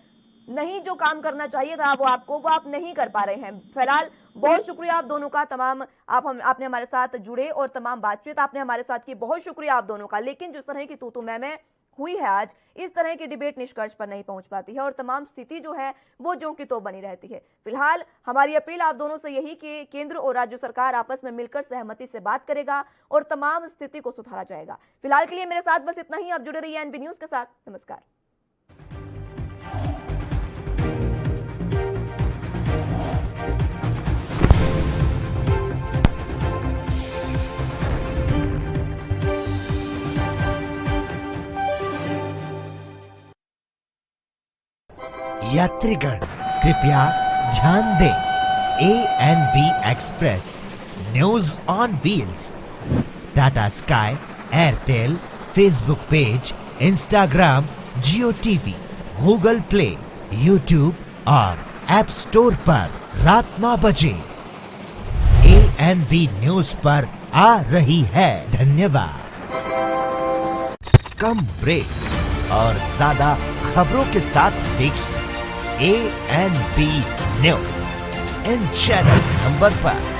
नहीं जो काम करना चाहिए था वो आप नहीं कर पा रहे हैं। फिलहाल बहुत शुक्रिया आप दोनों का, तमाम आपने हमारे साथ जुड़े और तमाम बातचीत आपने हमारे साथ की, बहुत शुक्रिया आप दोनों का। लेकिन जिस तरह की तू मैं हुई है आज, इस तरह की डिबेट निष्कर्ष पर नहीं पहुंच पाती है और तमाम स्थिति जो है वो जो की तो बनी रहती है। फिलहाल हमारी अपील आप दोनों से यही कि केंद्र और राज्य सरकार आपस में मिलकर सहमति से बात करेगा और तमाम स्थिति को सुधारा जाएगा। फिलहाल के लिए मेरे साथ बस इतना ही। आप जुड़े रहिए एनबी न्यूज के साथ। नमस्कार। यात्रीगण कृपया ध्यान दें, ANB express news on wheels Tata sky, Airtel, Facebook page, Instagram, Jio TV, Google play, YouTube और ऐप स्टोर पर रात 9 बजे ANB न्यूज पर आ रही है। धन्यवाद। कम ब्रेक और ज्यादा खबरों के साथ देखिए ANB news in channel number पर।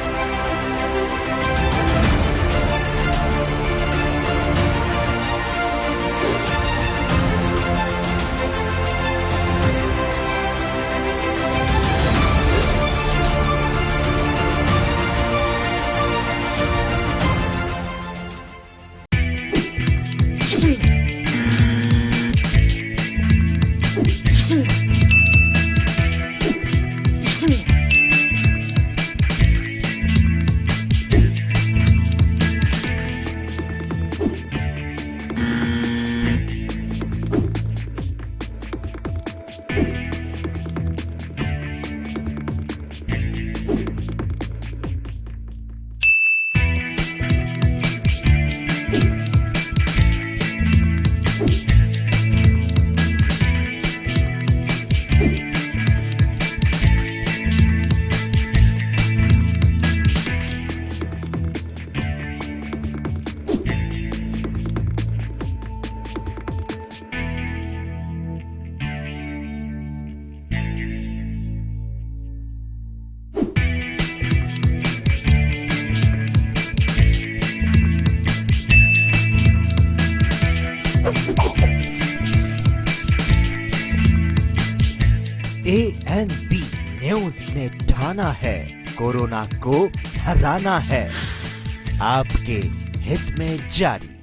ANB न्यूज ने ठाना है, कोरोना को हराना है। आपके हित में जारी।